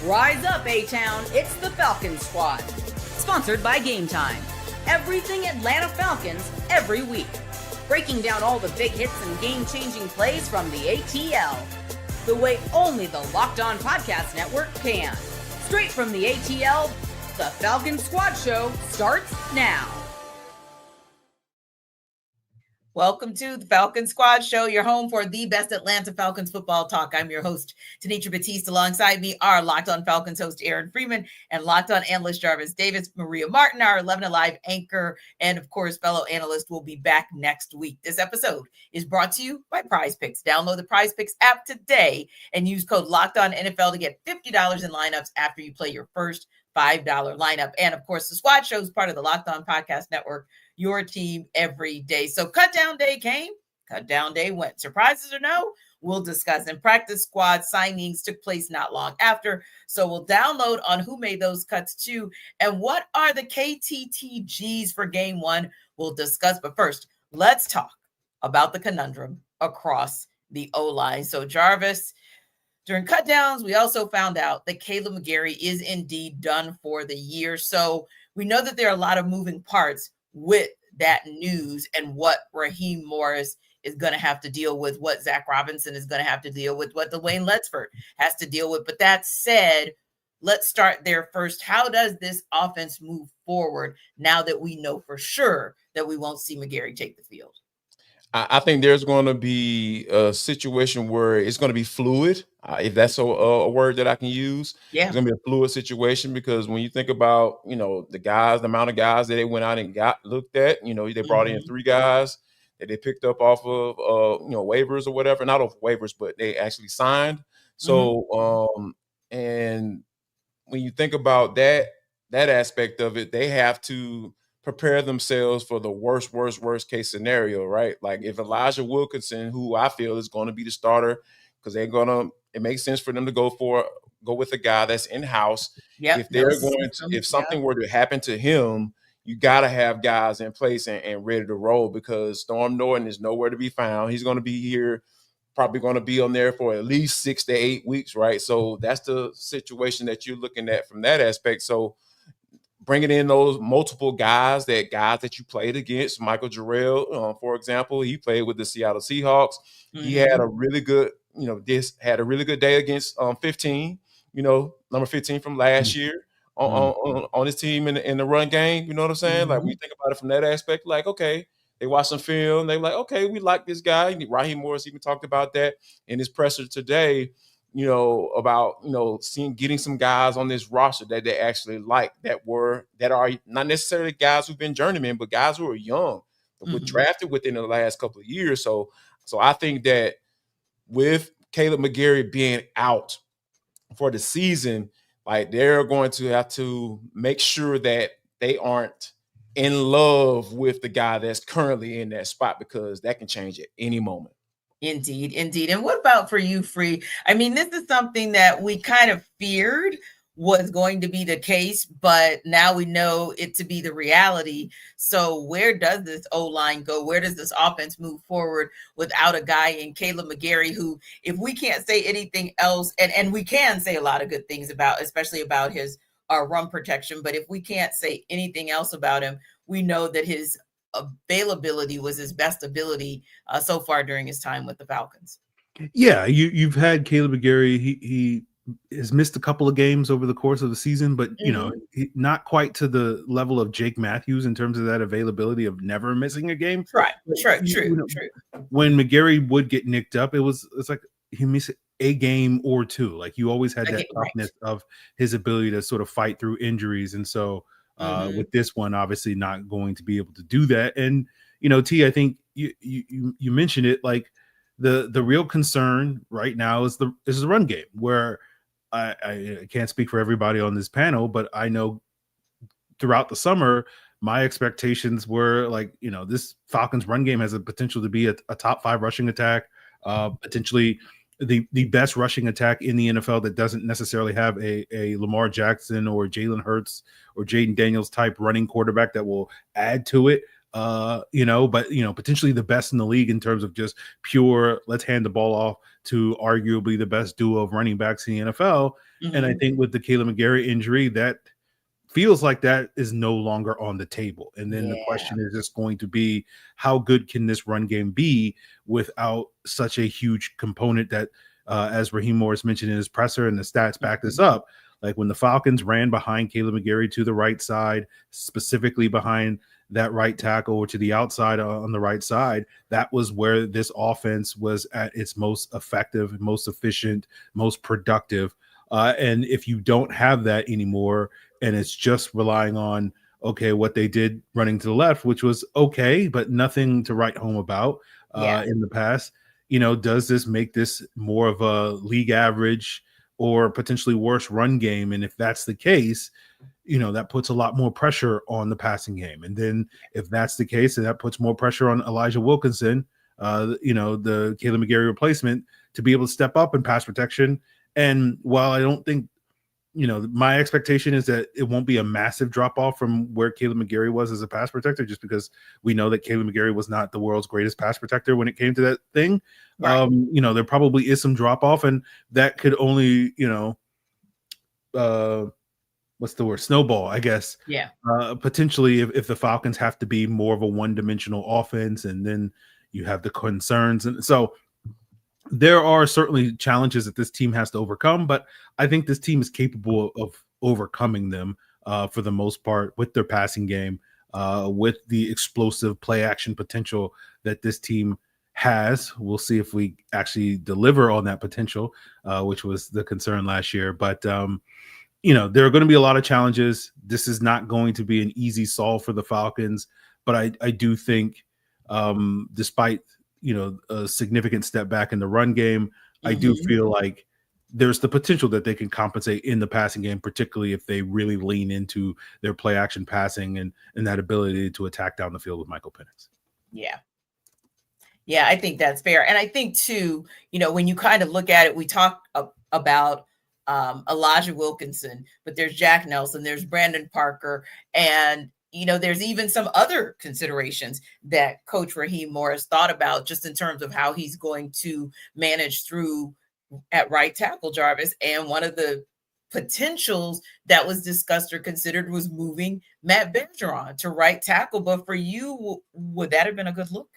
Rise up, A-Town. It's the Falcon Squad. Sponsored by Game Time. Everything Atlanta Falcons every week. Breaking down all the big hits and game-changing plays from the ATL. The way only the Locked On Podcast Network can. Straight from the ATL, the Falcon Squad Show starts now. Welcome to the Falcon Squad Show, your home for the best Atlanta Falcons football talk. I'm your host, Tenitra Batiste. Alongside me are Locked On Falcons host Aaron Freeman and Locked On analyst Jarvis Davis. Maria Martin, our 11 Alive anchor, and of course, fellow analyst, will be back next week. This episode is brought to you by Prize Picks. Download the Prize Picks app today and use code LOCKEDONNFL to get $50 in lineups after you play your first $5 lineup. And of course, the Squad Show is part of the Locked On Podcast Network, your team every day. So cut down day came, cut down day went. Surprises or no, we'll discuss. And practice squad signings took place not long after. So we'll download on who made those cuts too. And what are the KTTGs for game one? We'll discuss. But first, let's talk about the conundrum across the O-line. So Jarvis, during cutdowns, we also found out that Kaleb McGary is indeed done for the year. So we know that there are a lot of moving parts with that news and what Raheem Morris is going to have to deal with, what Zach Robinson is going to have to deal with, what Dwayne Lettsford has to deal with. But that said, let's start there first. How does this offense move forward now that we know for sure that we won't see McGary take the field? I think there's going to be a situation where it's going to be fluid, if that's a word that I can use. Yeah. It's going to be a fluid situation because when you think about, the amount of guys that they went out and looked at, they brought in 3 guys that they picked up off of, waivers or whatever, not off waivers, but they actually signed. So, and when you think about that aspect of it, they have to prepare themselves for the worst case scenario, right? Like if Elijah Wilkinson, who I feel is going to be the starter, because it makes sense for them to go with a guy that's in-house. Yep. If something were to happen to him, you got to have guys in place and ready to roll because Storm Norton is nowhere to be found. He's going to be here, probably going to be on there for at least 6 to 8 weeks, right? So that's the situation that you're looking at from that aspect. So bringing in those multiple guys that you played against, Michael DERAIL, for example, he played with the Seattle Seahawks. He had a really good, had a really good day against 15, number 15 from last year on his team in the run game. You know what I'm saying? Like when you think about it from that aspect, like, okay, they watch some film. They're like, okay, we like this guy. Raheem Morris even talked about that in his presser today. About getting some guys on this roster that they actually like that are not necessarily guys who've been journeymen, but guys who are young, were drafted within the last couple of years. So I think that with Kaleb McGary being out for the season, like they're going to have to make sure that they aren't in love with the guy that's currently in that spot because that can change at any moment. Indeed. And what about for you, Free? I mean, this is something that we kind of feared was going to be the case, but now we know it to be the reality. So where does this O-line go? Where does this offense move forward without a guy in Kaleb McGary who, if we can't say anything else, and we can say a lot of good things about, especially about his run protection, but if we can't say anything else about him, we know that his availability was his best ability so far during his time with the Falcons. Yeah, you've had Kaleb McGary. He has missed a couple of games over the course of the season, but not quite to the level of Jake Matthews in terms of that availability of never missing a game. Right. True. When McGary would get nicked up, it's like he missed a game or two. Like you always had that toughness of his ability to sort of fight through injuries, and so. With this one, obviously not going to be able to do that. And, T, I think you mentioned it, like the real concern right now is the run game, where I can't speak for everybody on this panel, but I know throughout the summer, my expectations were like, this Falcons run game has a potential to be a top 5 rushing attack, potentially the best rushing attack in the NFL that doesn't necessarily have a Lamar Jackson or Jalen Hurts or Jaden Daniels type running quarterback that will add to it. but potentially the best in the league in terms of just pure, let's hand the ball off to arguably the best duo of running backs in the NFL. Mm-hmm. And I think with the Kaleb McGary injury, that feels like that is no longer on the table. And then the question is just going to be, how good can this run game be without such a huge component that, as Raheem Morris mentioned in his presser, and the stats back this up, like when the Falcons ran behind Kaleb McGary to the right side, specifically behind that right tackle or to the outside on the right side, that was where this offense was at its most effective, most efficient, most productive. And if you don't have that anymore, and it's just relying on, what they did running to the left, which was okay, but nothing to write home about in the past, does this make this more of a league average or potentially worse run game? And if that's the case, that puts a lot more pressure on the passing game. And then if that's the case, and that puts more pressure on Elijah Wilkinson, the Kaleb McGary replacement, to be able to step up in pass protection. And while I don't think, my expectation is that it won't be a massive drop off from where Kaleb McGary was as a pass protector, just because we know that Kaleb McGary was not the world's greatest pass protector when it came to that thing. Right. There probably is some drop off, and that could only, what's the word? Snowball, I guess. Yeah. Potentially if the Falcons have to be more of a one-dimensional offense, and then you have the concerns. And so there are certainly challenges that this team has to overcome, but I think this team is capable of overcoming them for the most part with their passing game, with the explosive play action potential that this team has. We'll see if we actually deliver on that potential, which was the concern last year. But, there are going to be a lot of challenges. This is not going to be an easy solve for the Falcons, but I do think despite a significant step back in the run game, I do feel like there's the potential that they can compensate in the passing game, particularly if they really lean into their play action passing and that ability to attack down the field with Michael Penix. Yeah. Yeah, I think that's fair. And I think too, when you kind of look at it, we talk about Elijah Wilkinson, but there's Jack Nelson, there's Brandon Parker, and there's even some other considerations that Coach Raheem Morris thought about just in terms of how he's going to manage through at right tackle, Jarvis. And one of the potentials that was discussed or considered was moving Matt Bergeron to right tackle. But for you, would that have been a good look?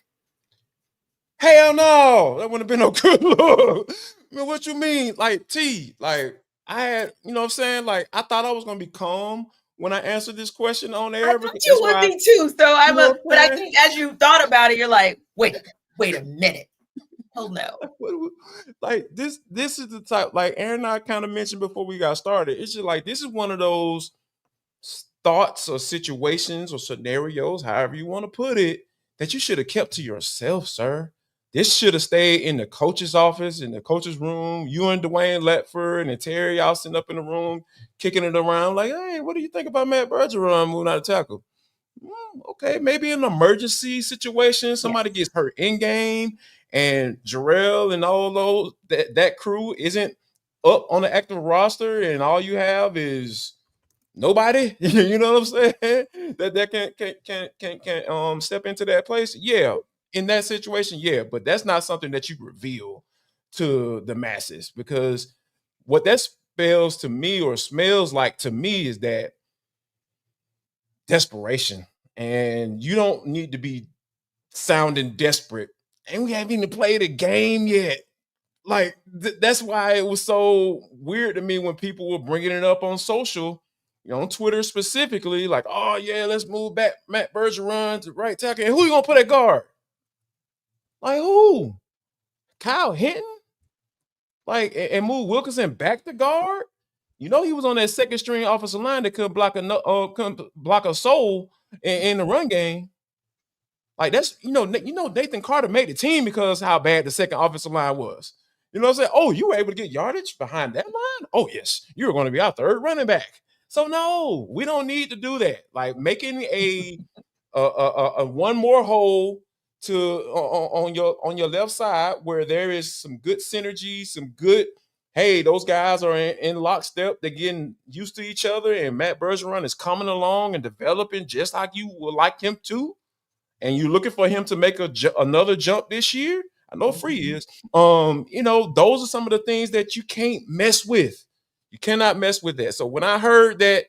Hell no, that wouldn't have been no good look. I mean, what you mean? Like, I had, what I'm saying? Like, I thought I was going to be calm when I answered this question on air. I thought you would be too. So but I think as you thought about it, you're like, wait a minute. Oh no. Like this is the type, like Aaron and I kind of mentioned before we got started. It's just like, this is one of those thoughts or situations or scenarios, however you want to put it, that you should have kept to yourself, sir. This should have stayed in the coach's office, in the coach's room. You and Dwayne Letford and Terry, y'all sitting up in the room, kicking it around like, hey, what do you think about Matt Bergeron moving out of tackle? Okay, maybe an emergency situation. Somebody gets hurt in game, and DERAIL and all those that crew isn't up on the active roster, and all you have is nobody. You know what I'm saying? That can step into that place. Yeah. In that situation, yeah, but that's not something that you reveal to the masses, because what that spells to me or smells like to me is that desperation. And you don't need to be sounding desperate. And we haven't even played a game yet. Like, that's why it was so weird to me when people were bringing it up on social, on Twitter specifically, like, oh, yeah, let's move back Matt Bergeron to right tackle. And who you going to put at guard? Like who? Kyle Hinton? Like, and move Wilkinson back to guard? He was on that second string offensive line that couldn't block a soul in the run game. Like, that's, Nathan Carter made the team because how bad the second offensive line was. You know what I'm saying? Oh, you were able to get yardage behind that line? Oh, yes. You were going to be our third running back. So no, we don't need to do that. Like, making a one more hole to on your left side where there is some good synergy, some good, hey, those guys are in lockstep, they're getting used to each other, and Matt Bergeron is coming along and developing just like you would like him to. and you're looking for him to make another jump this year, I know Free is. Those are some of the things that you can't mess with. You cannot mess with that. So when I heard that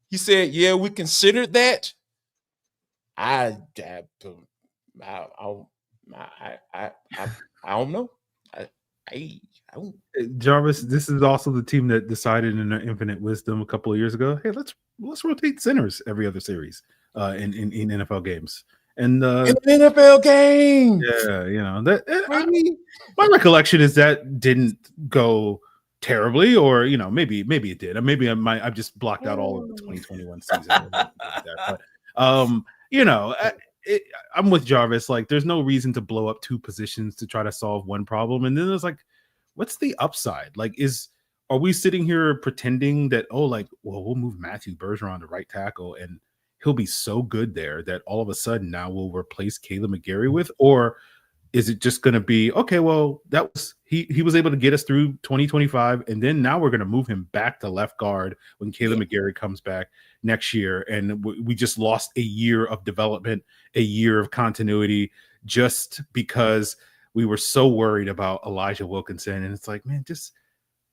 he said, "Yeah, we considered that," I don't know. I don't. Jarvis, this is also the team that decided in their infinite wisdom a couple of years ago, hey, let's rotate centers every other series in NFL games. And in an NFL game. Yeah, I mean, my recollection is that didn't go terribly, or maybe it did. Maybe I've just blocked out all of the 2021 season. But I'm with Jarvis. Like, there's no reason to blow up two positions to try to solve one problem. And then there's like, what's the upside? Like, are we sitting here pretending that, we'll move Matthew Bergeron to right tackle and he'll be so good there that all of a sudden now we'll replace Kaleb McGary with? Or is it just going to be, okay, well, that was he was able to get us through 2025, and then now we're going to move him back to left guard when Kaleb McGary comes back next year, and we just lost a year of development, a year of continuity, just because we were so worried about Elijah Wilkinson. And it's like, man, just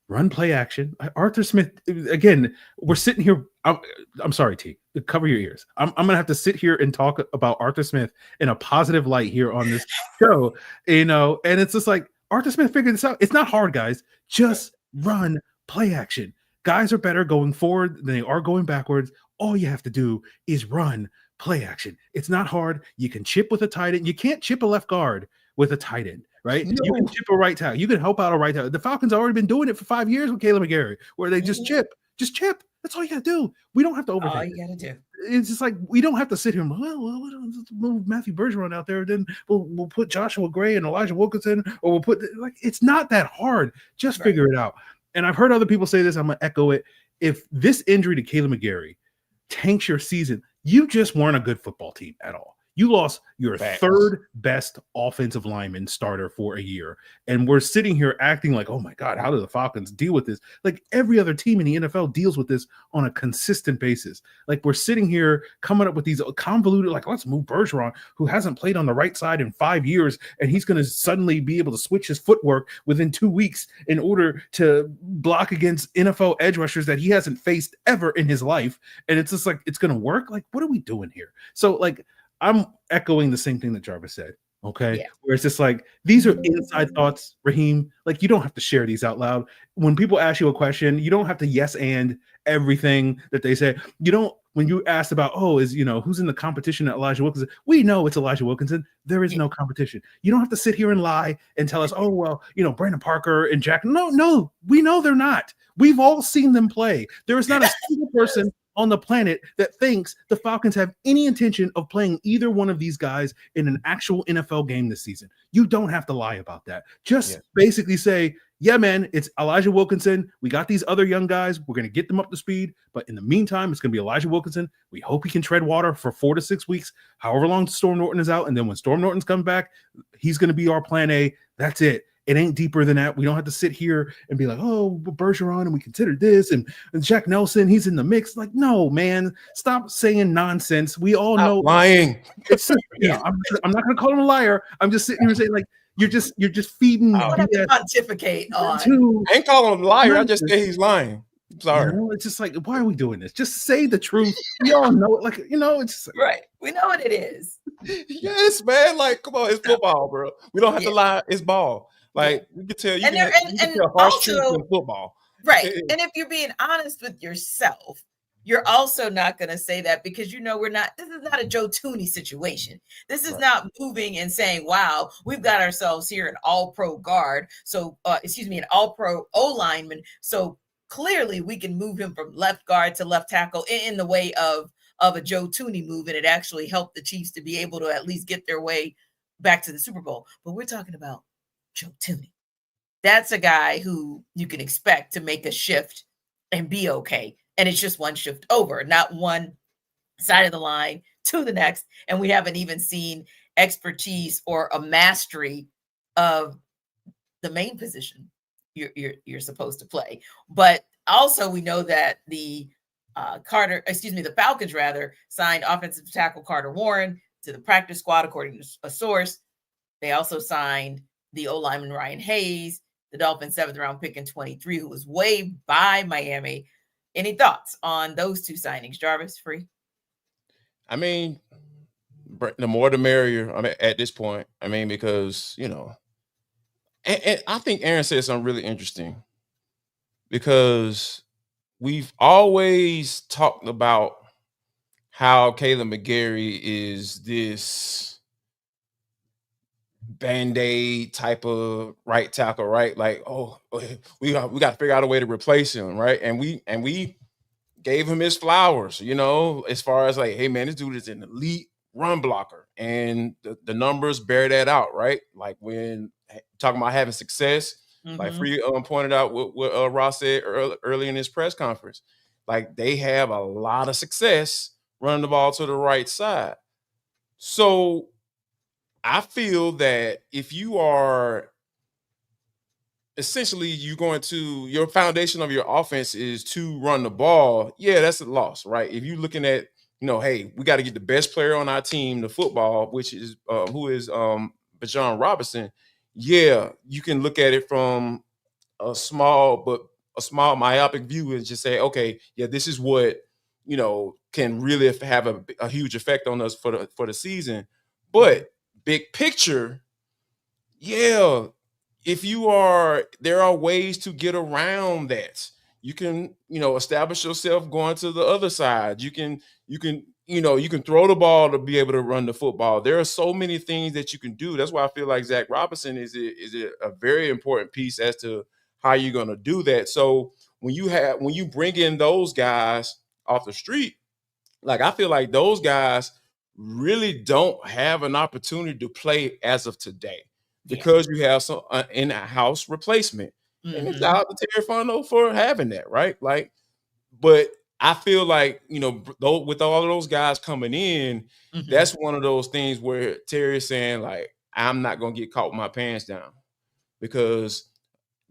run play action. Arthur Smith, again, we're sitting here. I'm sorry, T. Cover your ears. I'm going to have to sit here and talk about Arthur Smith in a positive light here on this show, and it's just like, Arthur Smith figured this out. It's not hard, guys. Just run play action. Guys are better going forward than they are going backwards. All you have to do is run play action. It's not hard. You can chip with a tight end. You can't chip a left guard with a tight end, right? No. You can chip a right tackle. You can help out a right tackle. The Falcons have already been doing it for 5 years with Kaleb McGary, where they just chip. Just chip. That's all you got to do. We don't have to overthink. All you got to do. It's just like, we don't have to sit here and we'll move Matthew Bergeron out there. Then we'll put Joshua Gray and Elijah Wilkinson, or we'll put, it's not that hard. Just figure it out. And I've heard other people say this. I'm going to echo it. If this injury to Kaleb McGary tanks your season, you just weren't a good football team at all. You lost your third best offensive lineman starter for a year. And we're sitting here acting like, oh my God, how do the Falcons deal with this? Like, every other team in the NFL deals with this on a consistent basis. Like, we're sitting here coming up with these convoluted, like, let's move Bergeron, who hasn't played on the right side in 5 years, and he's going to suddenly be able to switch his footwork within 2 weeks in order to block against NFL edge rushers that he hasn't faced ever in his life. And it's just like, it's going to work? Like, what are we doing here? So, like, I'm echoing the same thing that Jarvis said, okay? Yeah. Where it's just like, these are inside thoughts, Raheem. Like, you don't have to share these out loud. When people ask you a question, you don't have to yes and everything that they say. You don't, when you ask about, who's in the competition at Elijah Wilkinson, we know it's Elijah Wilkinson. There is no competition. You don't have to sit here and lie and tell us, Brandon Parker and Jack. No, we know they're not. We've all seen them play. There is not a single person on the planet that thinks the Falcons have any intention of playing either one of these guys in an actual NFL game this season. You don't have to lie about that. Just basically say, yeah, man, it's Elijah Wilkinson. We got these other young guys. We're going to get them up to speed. But in the meantime, it's going to be Elijah Wilkinson. We hope he can tread water for 4 to 6 weeks, however long Storm Norton is out. And then when Storm Norton's come back, he's going to be our plan A. That's it. It ain't deeper than that. We don't have to sit here and be like, Bergeron, and we considered this, and Jack Nelson, he's in the mix. Like, no, man, stop saying nonsense. We all know lying. It's I'm not going to call him a liar. I'm just sitting here saying, like, you're just feeding. I don't have to pontificate on. I ain't calling him a liar. I just say he's lying. I'm sorry. It's just like, why are we doing this? Just say the truth. We all know it. Like, it's just, right. We know what it is. Yes, man. Like, come on, it's football, bro. We don't have to lie. It's ball. Like, we can tell you, and harsh truth in football. Right. And if you're being honest with yourself, you're also not going to say that, because this is not a Joe Thuney situation. This is not moving and saying, wow, we've got ourselves here an all-pro guard. So, an all-pro O-lineman. So clearly we can move him from left guard to left tackle in the way of a Joe Thuney move. And it actually helped the Chiefs to be able to at least get their way back to the Super Bowl. But we're talking about Joe Thuney. That's a guy who you can expect to make a shift and be okay. And it's just one shift over, not one side of the line to the next. And we haven't even seen expertise or a mastery of the main position you're supposed to play. But also we know that the Falcons signed offensive tackle Carter Warren. to the practice squad, according to a source. They also signed the O-lineman Ryan Hayes, the Dolphins' 7th-round pick in 23, who was waived by Miami. Any thoughts on those two signings, Jarvis? Free? I mean, the more the merrier. I mean, at this point, I mean, because, you know, and I think Aaron said something really interesting, because we've always talked about how Kaleb McGary is this Band-Aid type of right tackle, right? Like, oh, we got to figure out a way to replace him, right? And we gave him his flowers, you know, as far as like, hey man, this dude is an elite run blocker, and the numbers bear that out, right? Like when talking about having success, like Free pointed out what Ross said early in his press conference, like they have a lot of success running the ball to the right side. So I feel that if you are essentially your foundation of your offense is to run the ball, yeah, that's a loss, right? If you're looking at, you know, hey, we got to get the best player on our team, the football, which is who is Bijan Robinson, yeah, you can look at it from a small myopic view and just say, okay, yeah, this is what, you know, can really have a huge effect on us for the season. But big picture, yeah, there are ways to get around that. You can, you know, establish yourself going to the other side. You can throw the ball to be able to run the football. There are so many things that you can do. That's why I feel like Zach Robinson is a very important piece as to how you're going to do that. So when you bring in those guys off the street, like I feel like those guys really don't have an opportunity to play as of today, because you have some in-house replacement. And it's out to Terry Fondo for having that, right? Like, but I feel like, you know, with all of those guys coming in, that's one of those things where Terry is saying, like, I'm not going to get caught with my pants down, because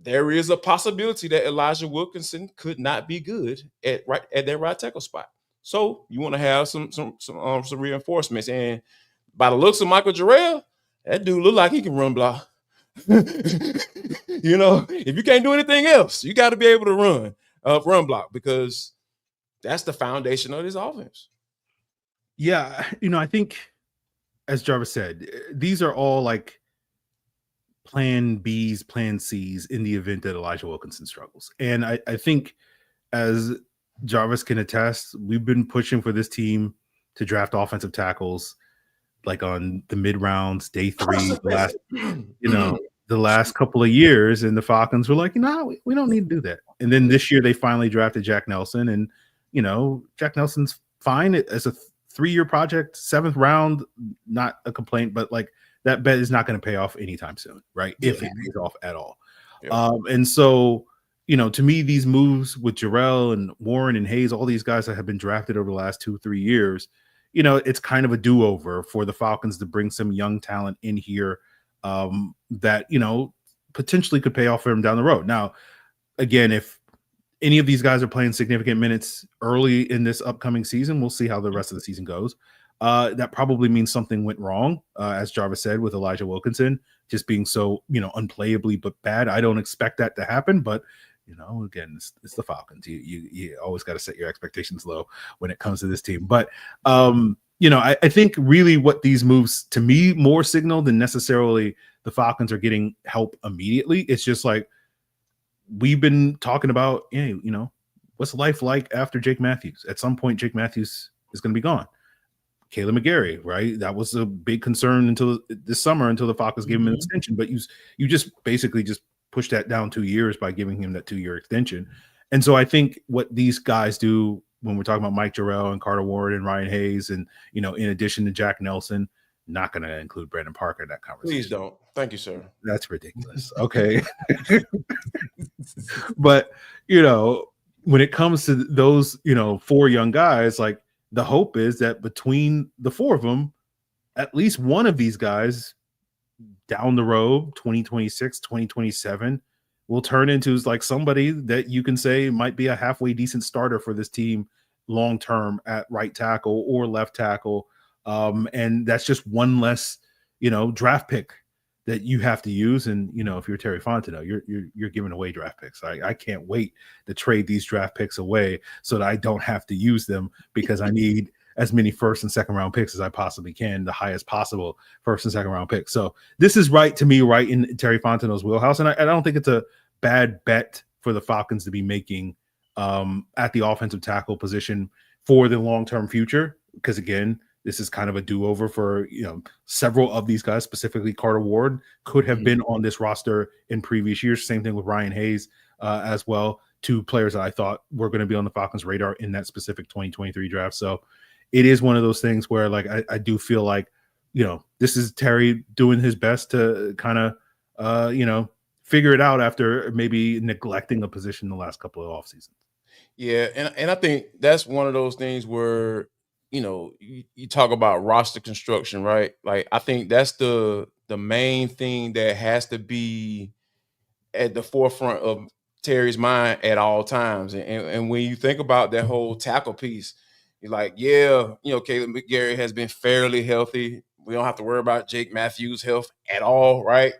there is a possibility that Elijah Wilkinson could not be good at their right tackle spot. So you want to have some reinforcements. And by the looks of Michael Jarrell, that dude look like he can run block. You know, if you can't do anything else, you got to be able to run block, because that's the foundation of this offense. Yeah, you know, I think, as Jarvis said, these are all like plan Bs, plan Cs in the event that Elijah Wilkinson struggles. And I think, as Jarvis can attest, we've been pushing for this team to draft offensive tackles like on the mid rounds, day 3, the last couple of years, and the Falcons were like, no, we don't need to do that. And then this year they finally drafted Jack Nelson, and you know, Jack Nelson's fine as a 3-year project, 7th round, not a complaint, but like that bet is not going to pay off anytime soon, right? If it pays off at all. Yeah. And so, you know, to me, these moves with Jarrell and Warren and Hayes, all these guys that have been drafted over the last 2-3 years, you know, it's kind of a do-over for the Falcons to bring some young talent in here that, you know, potentially could pay off for them down the road. Now, again, if any of these guys are playing significant minutes early in this upcoming season, we'll see how the rest of the season goes. That probably means something went wrong, as Jarvis said, with Elijah Wilkinson just being so, you know, unplayably but bad. I don't expect that to happen, but you know, again, it's the Falcons. You always got to set your expectations low when it comes to this team. But you know, I think really what these moves to me more signal than necessarily the Falcons are getting help immediately. It's just like we've been talking about, you know, what's life like after Jake Matthews? At some point, Jake Matthews is going to be gone. Kaleb McGary, right? That was a big concern until this summer, until the Falcons gave him an extension. But you just basically just pushed that down 2 years by giving him that 2-year extension. And so I think what these guys do when we're talking about Mike Jarrell and Carter Ward and Ryan Hayes, and, you know, in addition to Jack Nelson, not going to include Brandon Parker in that conversation. Please don't. Thank you, sir. That's ridiculous. Okay. But, you know, when it comes to those, you know, 4 young guys, like the hope is that between the 4 of them, at least one of these guys down the road, 2026, 2027, will turn into like somebody that you can say might be a halfway decent starter for this team long-term at right tackle or left tackle. And that's just one less, draft pick that you have to use. And, if you're Terry Fontenot, you're giving away draft picks. I can't wait to trade these draft picks away so that I don't have to use them, because I need as many first and second round picks as I possibly can, the highest possible first and second round picks. So this is right in Terry Fontenot's wheelhouse. And I don't think it's a bad bet for the Falcons to be making at the offensive tackle position for the long-term future, because again, this is kind of a do-over for several of these guys. Specifically, Carter Ward could have been on this roster in previous years. Same thing with Ryan Hayes as well. Two players that I thought were going to be on the Falcons' radar in that specific 2023 draft. So it is one of those things where, like, I do feel like this is Terry doing his best to kind of figure it out after maybe neglecting a position the last couple of off seasons. Yeah, and I think that's one of those things where you talk about roster construction, right? Like, I think that's the main thing that has to be at the forefront of Terry's mind at all times. And when you think about that whole tackle piece, you're like, Kaleb McGary has been fairly healthy. We don't have to worry about Jake Matthews' health at all, right?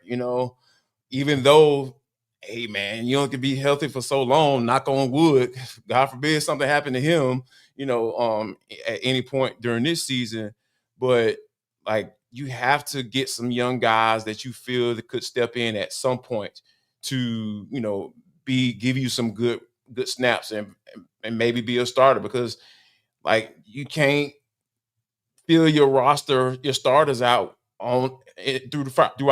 Even though, hey, man, you don't can be healthy for so long, knock on wood, God forbid something happened to him, at any point during this season. But, like, you have to get some young guys that you feel that could step in at some point to, give you some good snaps and maybe be a starter, because, like, you can't fill your roster, your starters out throughout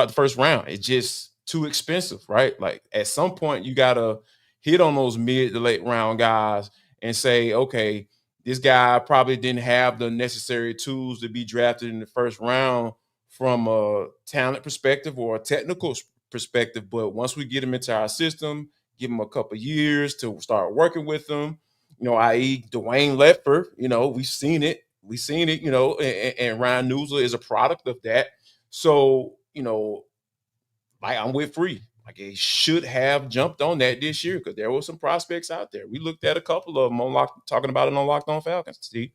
the first round. It's just too expensive, right? Like, at some point you gotta hit on those mid to late round guys and say, okay, this guy probably didn't have the necessary tools to be drafted in the first round from a talent perspective or a technical perspective, but once we get him into our system, give him a couple years to start working with them, i.e. Dwayne Ledford, we've seen it, and Ryan Nuzler is a product of that. So, like, I'm with Free. Like, he should have jumped on that this year, because there were some prospects out there. We looked at a couple of them talking about it on Locked On Falcons, Steve.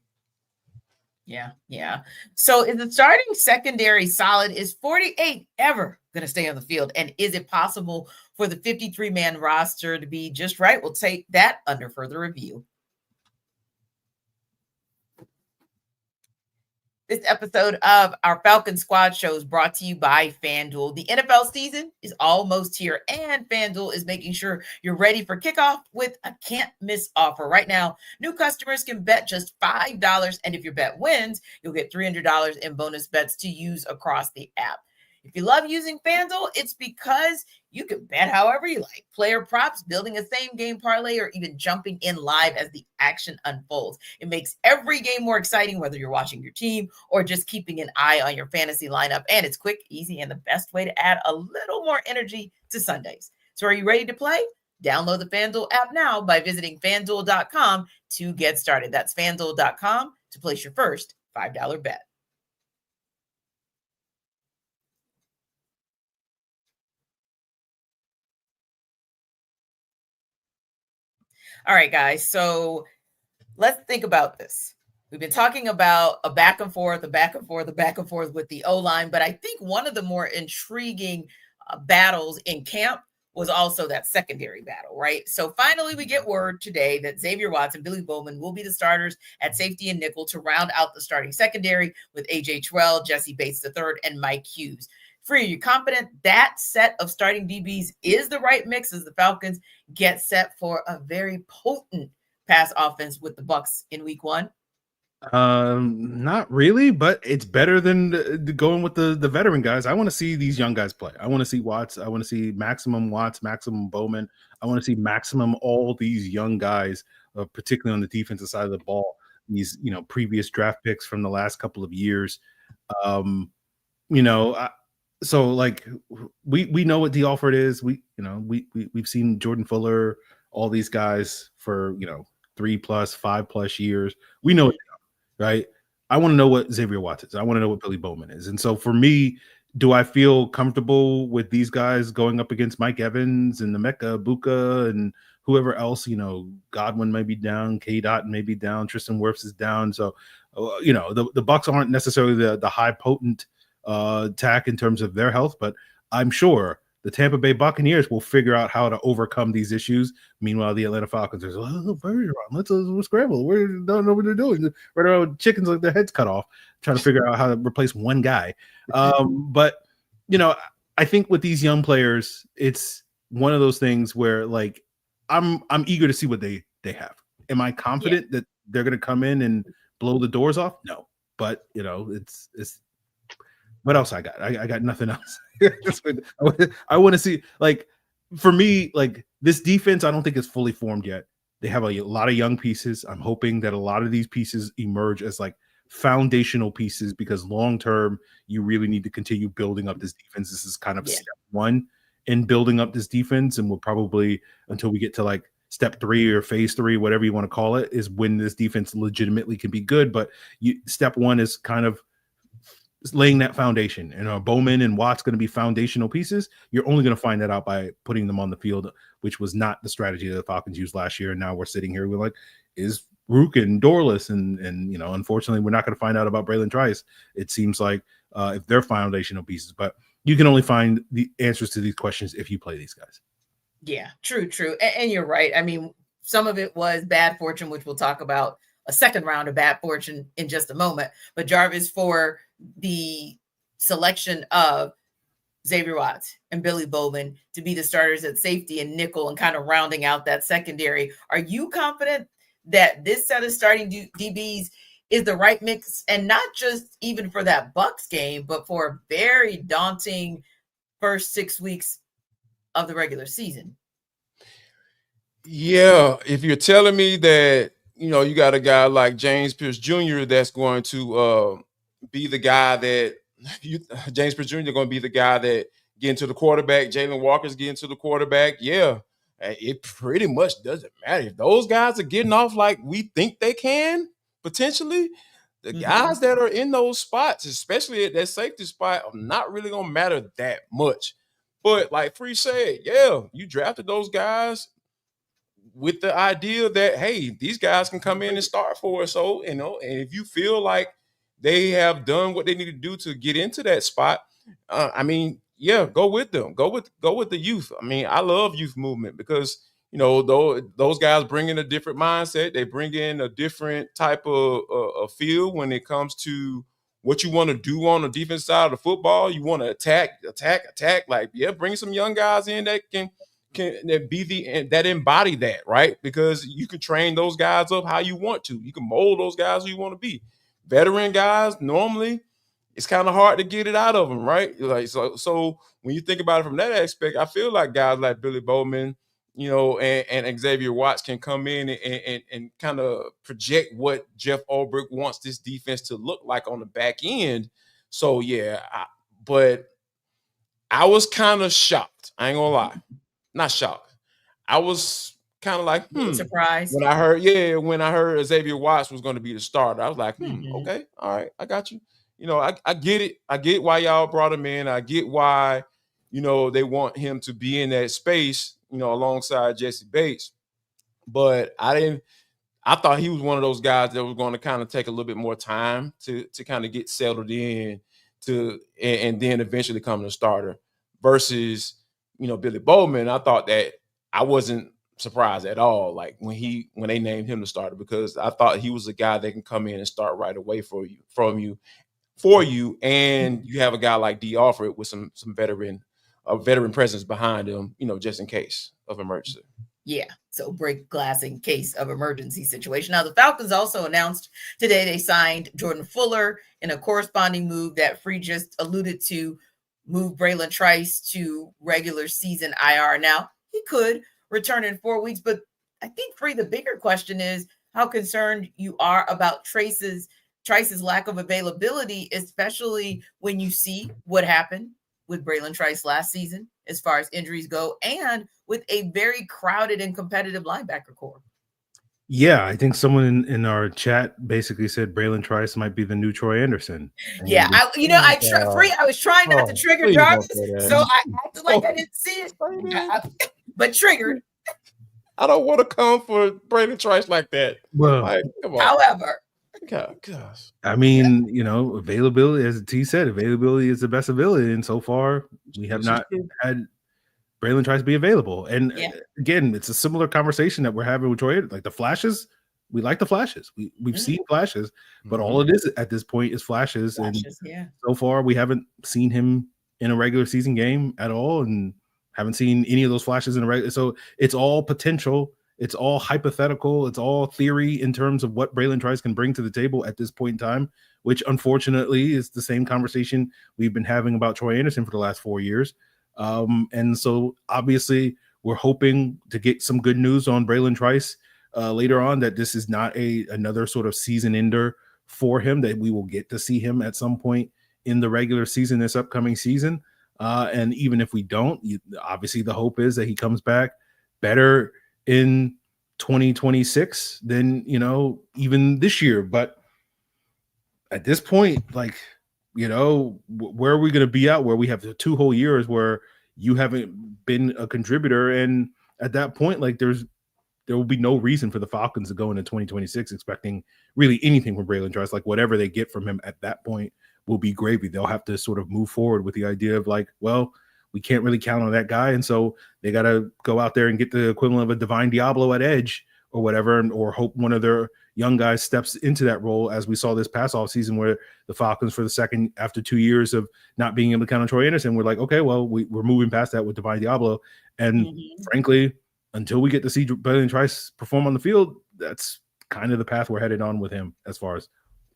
Yeah. So is the starting secondary solid? Is 48 ever going to stay on the field? And is it possible for the 53-man roster to be just right? We'll take that under further review. This episode of our Falcon Squad show is brought to you by FanDuel. The NFL season is almost here, and FanDuel is making sure you're ready for kickoff with a can't-miss offer. Right now, new customers can bet just $5, and if your bet wins, you'll get $300 in bonus bets to use across the app. If you love using FanDuel, it's because you can bet however you like. Player props, building a same-game parlay, or even jumping in live as the action unfolds. It makes every game more exciting, whether you're watching your team or just keeping an eye on your fantasy lineup. And it's quick, easy, and the best way to add a little more energy to Sundays. So are you ready to play? Download the FanDuel app now by visiting FanDuel.com to get started. That's FanDuel.com to place your first $5 bet. All right, guys. So let's think about this. We've been talking about a back and forth with the O-line, but I think one of the more intriguing battles in camp was also that secondary battle, right? So finally, we get word today that Xavier Watts and Billy Bowman will be the starters at safety and nickel to round out the starting secondary with A.J. Terrell, Jesse Bates III, and Mike Hughes. Free, are you confident that set of starting DBs is the right mix as the Falcons get set for a very potent pass offense with the Bucs in week 1? Not really, but it's better than going with the veteran guys. I want to see these young guys play. I want to see Watts. I want to see maximum Watts, maximum Bowman. I want to see maximum all these young guys, particularly on the defensive side of the ball. These, previous draft picks from the last couple of years. So, like, we know what the offer is. We've seen Jordan Fuller, all these guys for 3+, 5+ years. We know it, right? I want to know what Xavier Watts is. I want to know what Billy Bowman is. And so for me, do I feel comfortable with these guys going up against Mike Evans and Nemeka Buka and whoever else? Godwin may be down, K-Dot may be down, Tristan Wirfs is down. So the Bucs aren't necessarily the high potent attack in terms of their health, but I'm sure the Tampa Bay Buccaneers will figure out how to overcome these issues. Meanwhile, the Atlanta Falcons are let's scramble. We don't know what they're doing. Right around chickens like their heads cut off, trying to figure out how to replace one guy. But I think with these young players, it's one of those things where like I'm eager to see what they have. Am I confident that they're going to come in and blow the doors off? No, but it's what else I got? I got nothing else. I want to see, like, for me, like this defense, I don't think is fully formed yet. They have a lot of young pieces. I'm hoping that a lot of these pieces emerge as like foundational pieces, because long term, you really need to continue building up this defense. This is kind of step one in building up this defense, and we'll probably, until we get to like step 3 or phase 3, whatever you want to call it, is when this defense legitimately can be good. But step 1 is kind of laying that foundation, and Bowman and Watt's going to be foundational pieces. You're only going to find that out by putting them on the field, which was not the strategy that the Falcons used last year. And now we're sitting here, we're like, is Rook and Dorless, and unfortunately, we're not going to find out about Braylon Trice. It seems like if they're foundational pieces, but you can only find the answers to these questions if you play these guys. Yeah, true. And you're right. I mean, some of it was bad fortune, which we'll talk about a second round of bad fortune in just a moment. But Jarvis, for the selection of Xavier Watts and Billy Bowman to be the starters at safety and nickel and kind of rounding out that secondary, are you confident that this set of starting DBs is the right mix, and not just even for that Bucs game, but for a very daunting first 6 weeks of the regular season? Yeah, if you're telling me that, you got a guy like James Pierce Jr. that's going to be the guy that James Pierce Jr. going to be the guy that getting to the quarterback, Jalen Walker's getting to the quarterback. Yeah, it pretty much doesn't matter if those guys are getting off like we think they can potentially. The guys that are in those spots, especially at that safety spot, are not really going to matter that much. But like Free said, yeah, you drafted those guys with the idea that, hey, these guys can come in and start for us. So, and if you feel like they have done what they need to do to get into that spot, go with them. Go with the youth. I mean, I love youth movement because, those guys bring in a different mindset. They bring in a different type of feel when it comes to what you want to do on the defense side of the football. You want to attack. Like, bring some young guys in that can that embody that, right? Because you can train those guys up how you want to. You can mold those guys who you want to be. Veteran guys, normally, it's kind of hard to get it out of them, right? Like so when you think about it from that aspect, I feel like guys like Billy Bowman, and Xavier Watts can come in and kind of project what Jeff Ulbrich wants this defense to look like on the back end. So but I was kind of shocked. I ain't gonna lie. Not shocked. I was kind of like, surprised when I heard Xavier Watts was going to be the starter. I was like, okay, all right, I got you. I get it. I get why y'all brought him in. I get why, they want him to be in that space, alongside Jesse Bates. But I thought he was one of those guys that was going to kind of take a little bit more time to kind of get settled in and then eventually come the starter versus, Billy Bowman. I thought that I wasn't surprised at all, like when they named him the starter, because I thought he was a guy that can come in and start right away for you, and you have a guy like D. Alford with some veteran presence behind him, just in case of emergency. Yeah, so break glass in case of emergency situation. Now, the Falcons also announced today they signed Jordan Fuller in a corresponding move that Free just alluded to, move Braylon Trice to regular season IR. Now, he could return in 4 weeks, but I think, Free, the bigger question is how concerned you are about Trice's lack of availability, especially when you see what happened with Braylon Trice last season as far as injuries go, and with a very crowded and competitive linebacker core. Yeah, I think someone in our chat basically said Braylon Trice might be the new Troy Anderson. Yeah, I was trying not to trigger Jarvis, so I acted like I didn't see it, but triggered. I don't want to come for Braylon Trice like that. Well, come on. However, Gosh. I mean, availability, as T said, availability is the best ability. And so far, we have not had Braylon Trice be available. And again, it's a similar conversation that we're having with Troy. Like the flashes, we like the flashes. We've seen flashes, but all it is at this point is flashes. And so far, we haven't seen him in a regular season game at all, and haven't seen any of those flashes in a regular. So it's all potential. It's all hypothetical. It's all theory in terms of what Braylon Trice can bring to the table at this point in time, which unfortunately is the same conversation we've been having about Troy Anderson for the last 4 years. And so obviously we're hoping to get some good news on Braylon Trice later on, that this is not another sort of season ender for him, that we will get to see him at some point in the regular season this upcoming season. And even if we don't, obviously the hope is that he comes back better in 2026 than, even this year. But at this point, like, where are we going to be out where we have the 2 whole years where you haven't been a contributor? And at that point, like there will be no reason for the Falcons to go into 2026 expecting really anything from Braylon Trice. Like whatever they get from him at that point will be gravy. They'll have to sort of move forward with the idea of like, well, we can't really count on that guy. And so they got to go out there and get the equivalent of a Divine Diablo at edge or whatever, or hope one of their young guys steps into that role, as we saw this past off season where the Falcons, for the second, after 2 years of not being able to count on Troy Anderson, we're like, okay, well, we're moving past that with Divine Diablo. And frankly, until we get to see Braylon Trice perform on the field, that's kind of the path we're headed on with him as far as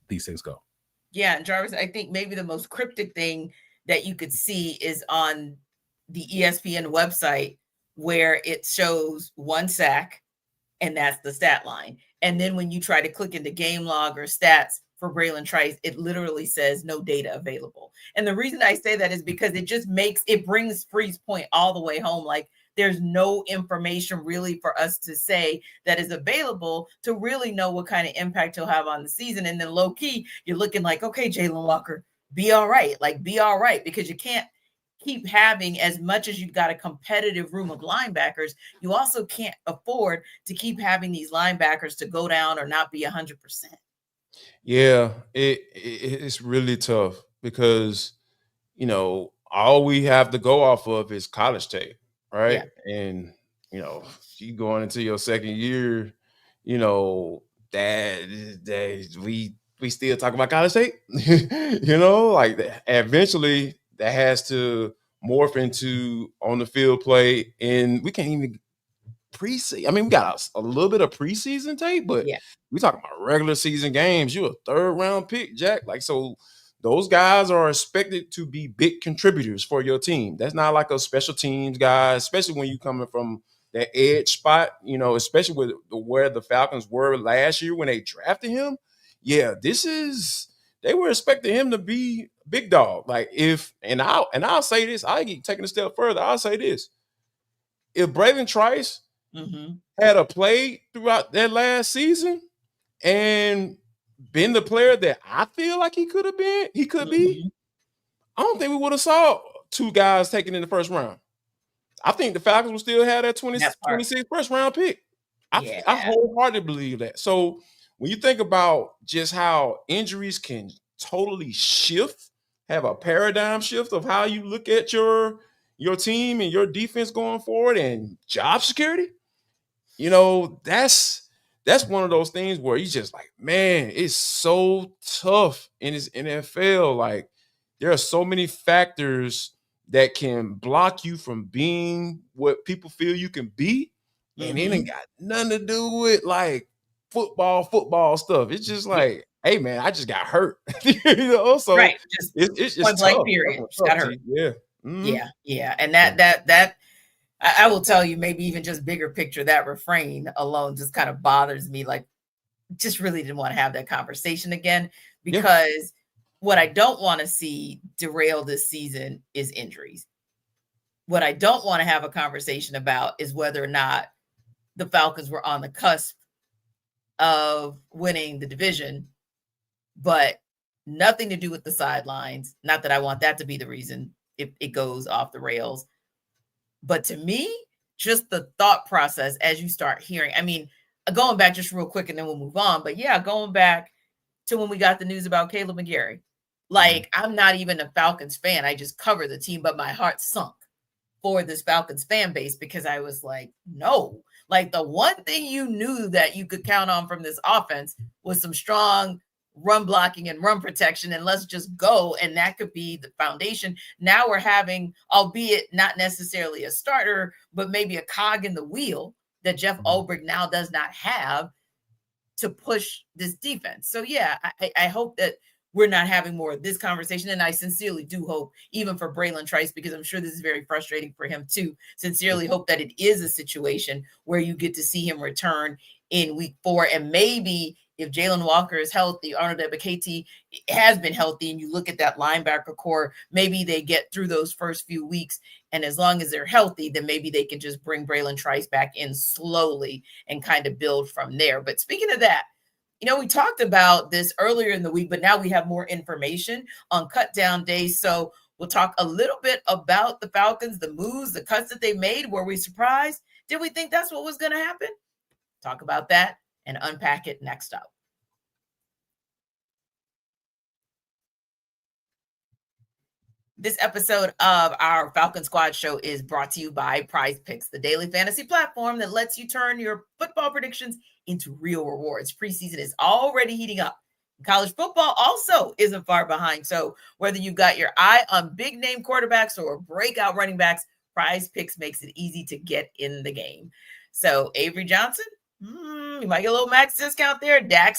these things go. Yeah, and Jarvis, I think maybe the most cryptic thing that you could see is on the ESPN website, where it shows 1 sack, and that's the stat line. And then when you try to click into game log or stats for Braylon Trice, it literally says no data available. And the reason I say that is because it brings Free's point all the way home. Like there's no information really for us to say that is available to really know what kind of impact he'll have on the season. And then low key, you're looking like, okay, Jalen Walker, be all right. Like be all right, because you can't keep having, as much as you've got a competitive room of linebackers, you also can't afford to keep having these linebackers to go down or not be 100%. Yeah, it's really tough because, all we have to go off of is college tape, right? Yeah. And, you going into your second year, that we still talk about college tape, like eventually that has to morph into on the field play. And we can't even preseason. I mean, we got a little bit of preseason tape, but we talking about regular season games. You're a 3rd round pick, Jack. Like, so those guys are expected to be big contributors for your team. That's not like a special teams guy, especially when you coming from that edge spot, especially with where the Falcons were last year when they drafted him. Yeah, they were expecting him to be big dog. Like I'll say this, I get taking a step further. I'll say this. If Braylon Trice had a play throughout that last season and been the player that I feel like he could be, I don't think we would have saw 2 guys taken in the 1st round. I think the Falcons will still have that 26 1st round pick. I wholeheartedly believe that. So when you think about just how injuries can totally have a paradigm shift of how you look at your team and your defense going forward and job security, that's one of those things where you just like, man, it's so tough in this NFL. Like there are so many factors that can block you from being what people feel you can be. And it ain't got nothing to do with like football stuff. It's just like, hey man, I just got hurt. So right. It's just point blank period. Just got hurt. Yeah. Yeah. And that I will tell you, maybe even just bigger picture, that refrain alone just kind of bothers me. Like, just really didn't want to have that conversation again, because what I don't want to see derail this season is injuries. What I don't want to have a conversation about is whether or not the Falcons were on the cusp of winning the division, but nothing to do with the sidelines. Not that I want that to be the reason it goes off the rails. But to me, just the thought process as you start hearing, I mean, going back just real quick and then we'll move on. But yeah, going back to when we got the news about Kaleb McGary. Like, I'm not even a Falcons fan. I just cover the team, but my heart sunk for this Falcons fan base because I was like, no. Like, the one thing you knew that you could count on from this offense was some strong run blocking and run protection, and let's just go. And that could be the foundation. Now we're having, albeit not necessarily a starter, but maybe a cog in the wheel that Jeff Ulbrich now does not have to push this defense. So yeah, I hope that we're not having more of this conversation. And I sincerely do hope, even for Braylon Trice, because I'm sure this is very frustrating for him too, sincerely hope that it is a situation where you get to see him return in week 4. And maybe if Jalen Walker is healthy, Arnold Ebiketie has been healthy, and you look at that linebacker core, maybe they get through those first few weeks. And as long as they're healthy, then maybe they can just bring Braylon Trice back in slowly and kind of build from there. But speaking of that, you know, we talked about this earlier in the week, but now we have more information on cut down days. So we'll talk a little bit about the Falcons, the moves, the cuts that they made. Were we surprised? Did we think that's what was going to happen? Talk about that and unpack it next up. This episode of our Falcon Squad show is brought to you by Prize Picks, the daily fantasy platform that lets you turn your football predictions into real rewards. Preseason is already heating up. College football also isn't far behind. So whether you've got your eye on big name quarterbacks or breakout running backs, Prize Picks makes it easy to get in the game. So Avery Johnson, you might get a little max discount there. Dak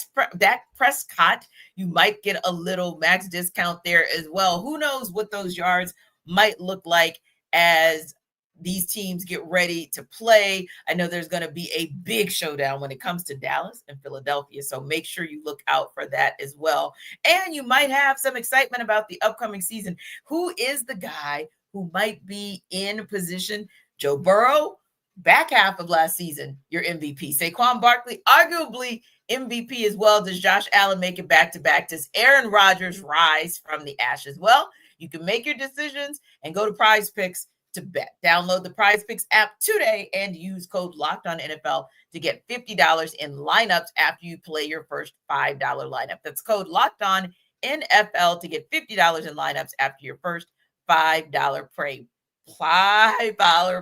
Prescott, you might get a little max discount there as well. Who knows what those yards might look like as these teams get ready to play. I know there's going to be a big showdown when it comes to Dallas and Philadelphia, so make sure you look out for that as well. And you might have some excitement about the upcoming season. Who is the guy who might be in position? Joe Burrow, back half of last season, your MVP. Saquon Barkley, arguably MVP as well. Does Josh Allen make it back-to-back? Does Aaron Rodgers rise from the ashes? Well, you can make your decisions and go to Prize Picks to bet. Download the Prize Picks app today and use code LOCKEDONNFL to get $50 in lineups after you play your first $5 lineup. That's code LOCKEDONNFL to get $50 in lineups after your first $5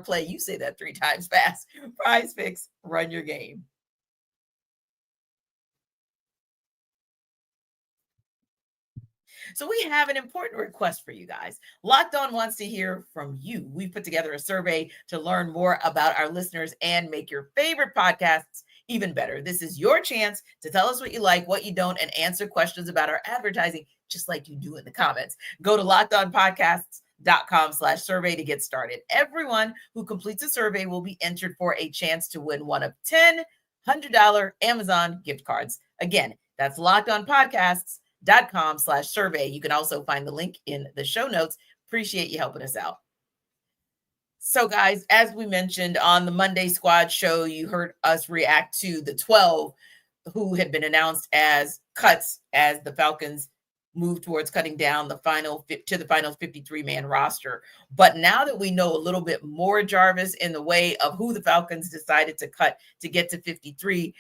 play. You say that 3 times fast. Prize Picks, run your game. So we have an important request for you guys. Locked On wants to hear from you. We put together a survey to learn more about our listeners and make your favorite podcasts even better. This is your chance to tell us what you like, what you don't, and answer questions about our advertising, just like you do in the comments. Go to LockedOnPodcasts.com/survey to get started. Everyone who completes a survey will be entered for a chance to win one of 10 $100 Amazon gift cards. Again, that's LockedOnPodcasts.com/survey. You can also find the link in the show notes. Appreciate you helping us out. So guys, as we mentioned on the Monday Squad show, you heard us react to the 12 who had been announced as cuts as the Falcons move towards cutting down the final 53-man roster. But now that we know a little bit more, Jarvis, in the way of who the Falcons decided to cut to get to 53,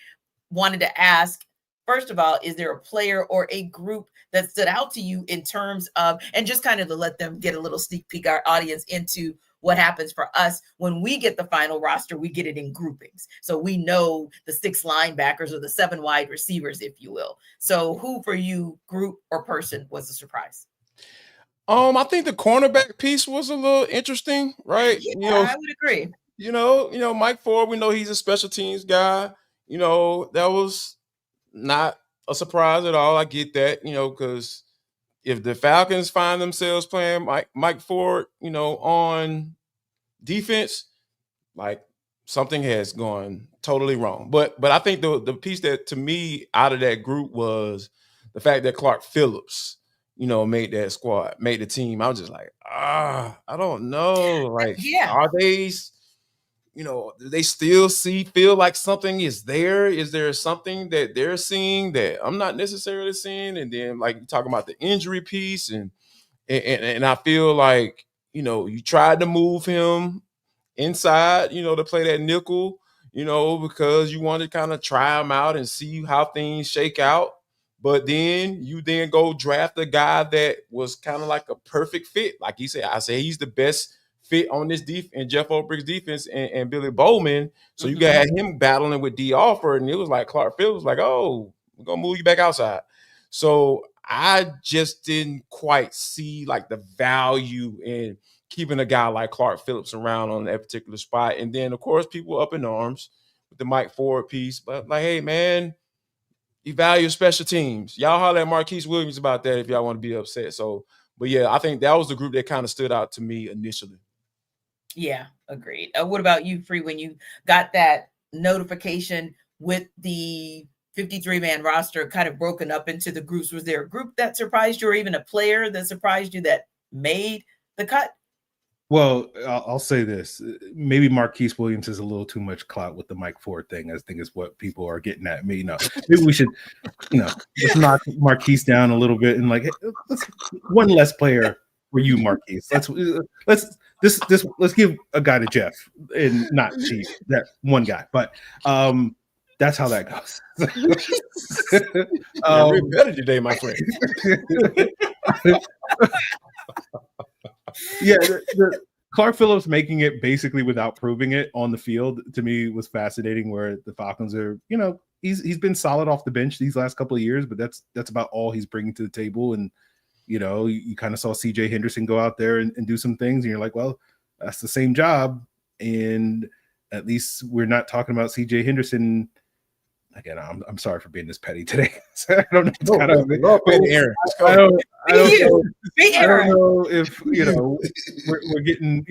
wanted to ask, first of all, is there a player or a group that stood out to you in terms of, and just kind of to let them get a little sneak peek, our audience, into what happens for us when we get the final roster? We get it in groupings. So we know the 6 linebackers or the 7 wide receivers, if you will. So who for you, group or person, was a surprise? I think the cornerback piece was a little interesting, right? Yeah, I would agree. Mike Ford, we know he's a special teams guy. That was not a surprise at all. I get that, because if the Falcons find themselves playing Mike Ford, on defense, like, something has gone totally wrong. But I think the piece that, to me, out of that group was the fact that Clark Phillips, made that squad, made the team. I was just like, I don't know. Like, are they, do they still feel like something is there? Is there something that they're seeing that I'm not necessarily seeing? And then, like, you talking about the injury piece, and I feel like, you tried to move him inside, to play that nickel, because you wanted to kind of try him out and see how things shake out. But then you go draft a guy that was kind of like a perfect fit. Like he said, I say he's the best fit on this defense, and Jeff Ulbricht's defense, and Billy Bowman. So you got him battling with D. Alford, and it was like Clark Phillips was like, oh, we're going to move you back outside. So I just didn't quite see like the value in keeping a guy like Clark Phillips around on that particular spot. And then, of course, people up in arms with the Mike Ford piece. But like, hey, man, you value special teams. Y'all holler at Marquise Williams about that if y'all want to be upset. So, but yeah, I think that was the group that kind of stood out to me initially. Yeah, agreed. What about you, Free, when you got that notification with the 53-man roster kind of broken up into the groups? Was there a group that surprised you, or even a player that surprised you that made the cut? Well, I'll say this. Maybe Marquise Williams is a little too much clout with the Mike Ford thing. I think is what people are getting at me. Maybe we should, let's knock Marquise down a little bit and like, let's one less player for you, Marquise. Let's give a guy to Jeff and not Chief, that one guy. But that's how that goes. You're better today, my friend. Yeah, Clark Phillips making it basically without proving it on the field to me was fascinating. Where the Falcons are, he's been solid off the bench these last couple of years, but that's about all he's bringing to the table. And you kind of saw C.J. Henderson go out there and do some things, and you're like, well, that's the same job, and at least we're not talking about C.J. Henderson. Again, I'm sorry for being this petty today. I don't know. It's kind of Aaron. I don't know if we're getting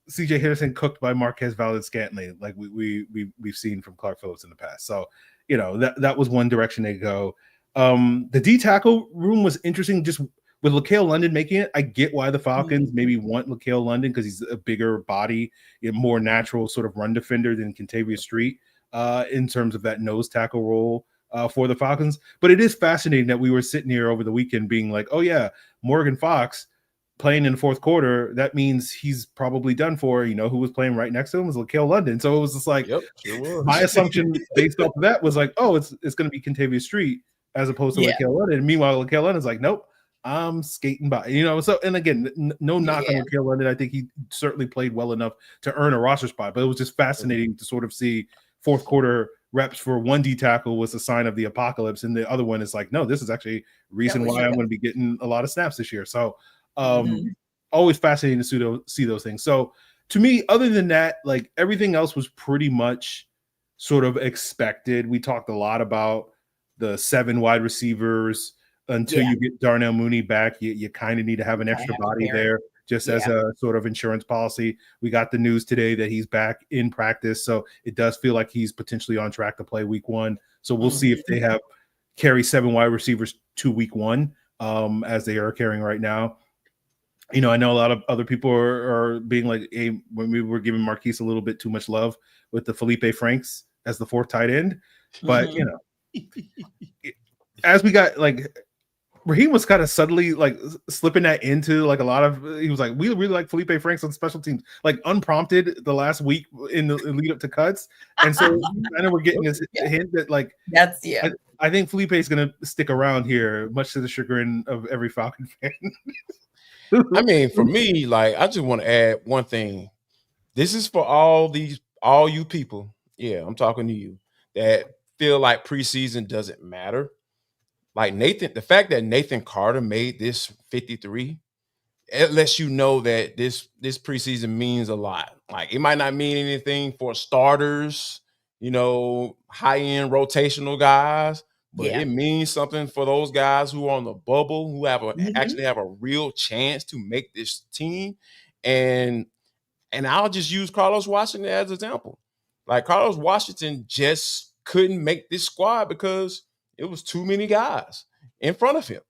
C.J. Henderson cooked by Marquez Valdes-Scantling like we've seen from Clark Phillips in the past. So that was one direction they go. The D tackle room was interesting. Just with LaCale London making it, I get why the Falcons maybe want LaCale London because he's a bigger body, more natural sort of run defender than Kentavious Street. In terms of that nose tackle role for the Falcons. But it is fascinating that we were sitting here over the weekend being like, oh yeah, Morgan Fox playing in the fourth quarter, that means he's probably done for. Who was playing right next to him was LaCale London. So it was just like, yep, sure was. My assumption based off of that was like, oh, it's going to be Kentavious Street as opposed to LaCale London. And meanwhile, LaCale London's like, nope, I'm skating by. So, and again, no knock on LaCale London. I think he certainly played well enough to earn a roster spot, but it was just fascinating to sort of see fourth quarter reps for one D tackle was a sign of the apocalypse, and the other one is like, no, this is actually reason why I'm going to be getting a lot of snaps this year. So always fascinating to see those things. So to me, other than that, like everything else was pretty much sort of expected. We talked a lot about the 7 wide receivers until you get Darnell Mooney back. You kind of need to have an extra body there. Just as a sort of insurance policy. We got the news today that he's back in practice. So it does feel like he's potentially on track to play week 1. So we'll see if they carry 7 wide receivers to week 1 as they are carrying right now. I know a lot of other people are being like, hey, when we were giving Marquise a little bit too much love with the Felipe Franks as the 4th tight end. But, as we got like – Raheem was kind of subtly like slipping that into like a lot of. He was like, we really like Felipe Franks on special teams, like unprompted the last week in the lead up to cuts, and so I know we're getting this hint that like that's I think Felipe is going to stick around here, much to the chagrin of every Falcon fan. I mean, for me, like I just want to add one thing. This is for all you people. Yeah, I'm talking to you that feel like preseason doesn't matter. Like the fact that Nathan Carter made this 53, it lets you know that this preseason means a lot. Like it might not mean anything for starters, high-end rotational guys, but it means something for those guys who are on the bubble, who actually have a real chance to make this team. And I'll just use Carlos Washington as an example. Like Carlos Washington just couldn't make this squad because it was too many guys in front of him.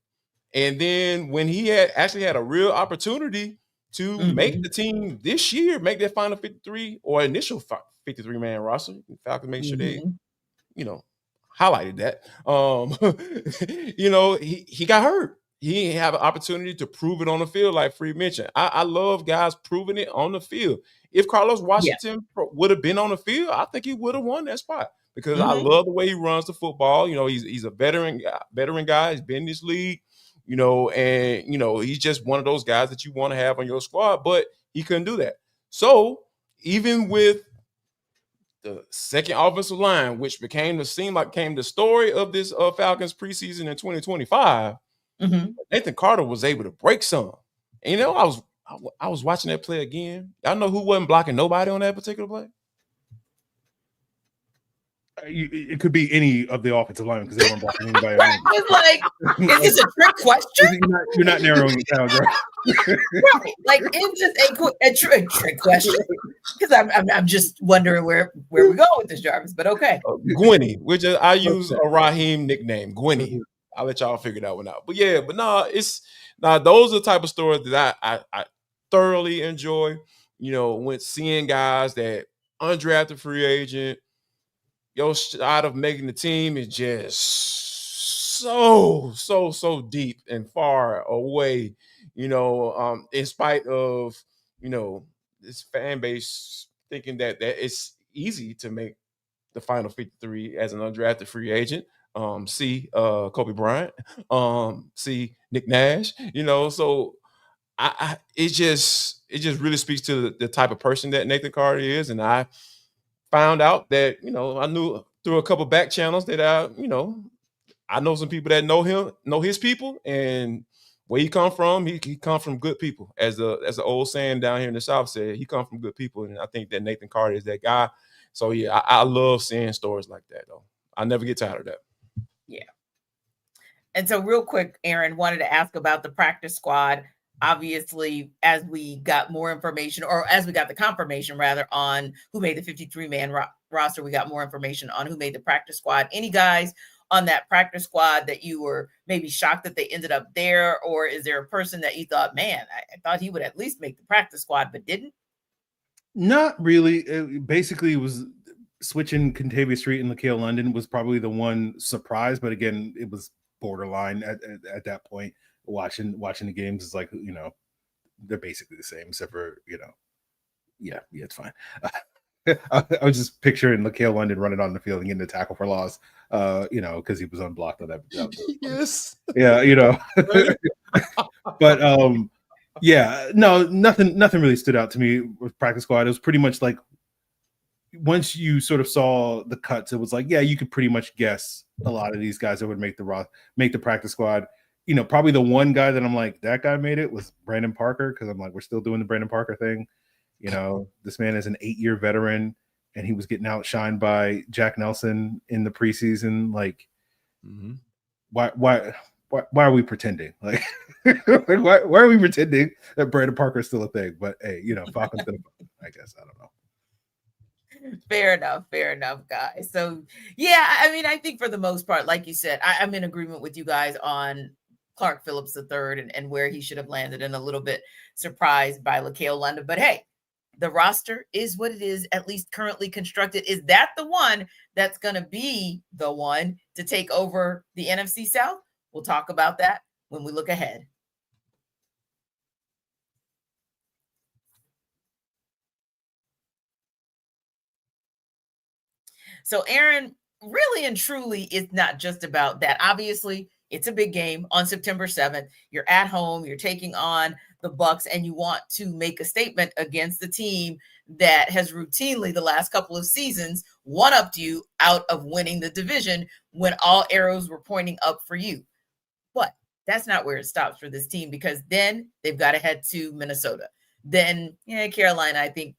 And then when he had a real opportunity to make the team this year, make that final 53 or initial 53-man roster, Falcons make sure they, highlighted that. He got hurt. He didn't have an opportunity to prove it on the field, like Free mentioned. I love guys proving it on the field. If Carlos Washington would have been on the field, I think he would have won that spot. because I love the way he runs the football. You know, he's a veteran guy. He's been in this league, you know, and, you know, he's just one of those guys that you want to have on your squad, but he couldn't do that. So even with the second offensive line, which became the story of this Falcons preseason in 2025, Nathan Carter was able to break some. And, you know, I was watching that play again. Y'all know who wasn't blocking nobody on that particular play? It could be any of the offensive linemen because they weren't blocking anybody. Right. It's like, is this a trick question? You're not narrowing it down, right? Right. Like, it's just a trick question. Because I'm just wondering where we go with this, Jarvis. But okay. Gwenny, which I use a Raheem nickname, Gwenny. I'll let y'all figure that one out. But yeah, those are the type of stories that I thoroughly enjoy. You know, when seeing guys that undrafted free agent, your shot of making the team is just so deep and far away, you know, in spite of, you know, this fan base thinking that it's easy to make the final 53 as an undrafted free agent. See Kobe Bryant, see Nick Nash, you know, so it just really speaks to the type of person that Nathan Carter is. And I found out that, you know, I knew through a couple back channels that I know some people that know his people, and where he come from, he come from good people. As the old saying down here in the South said, he come from good people. And I think that Nathan Carter is that guy. So yeah, I love seeing stories like that though. I never get tired of that. Yeah. And so real quick, Aaron, wanted to ask about the practice squad. Obviously, as we got more information, or as we got the confirmation rather, on who made the 53-man roster, we got more information on who made the practice squad. Any guys on that practice squad that you were maybe shocked that they ended up there? Or is there a person that you thought, man, I thought he would at least make the practice squad, but didn't? Not really. It basically was switching Contavious Street and LaKale London was probably the one surprise. But again, it was borderline at that point. Watching the games is like, you know, they're basically the same, except for, you know, yeah, it's fine. I was just picturing LaKale London running on the field and getting a tackle for loss, you know, because he was unblocked on that. Yes. Yeah, you know. But yeah, no, nothing really stood out to me with practice squad. It was pretty much like, once you sort of saw the cuts, it was like, yeah, you could pretty much guess a lot of these guys that would make the practice squad. You know, probably the one guy that I'm like, that guy made it, was Brandon Parker, because I'm like, we're still doing the Brandon Parker thing. You know, this man is an 8-year veteran, and he was getting outshined by Jack Nelson in the preseason. Like, why are we pretending? Like, why are we pretending that Brandon Parker is still a thing? But hey, you know, Falcons, I guess, I don't know. Fair enough, guys. So yeah, I mean, I think for the most part, like you said, I'm in agreement with you guys on Clark Phillips III and where he should have landed, and a little bit surprised by LaKale London. But hey, the roster is what it is, at least currently constructed. Is that the one that's going to be the one to take over the NFC South? We'll talk about that when we look ahead. So Aaron, really and truly, it's not just about that. Obviously, it's a big game on September 7th. You're at home, you're taking on the Bucs, and you want to make a statement against the team that has routinely the last couple of seasons one-upped you out of winning the division when all arrows were pointing up for you. But that's not where it stops for this team, because then they've got to head to Minnesota. Then Carolina, I think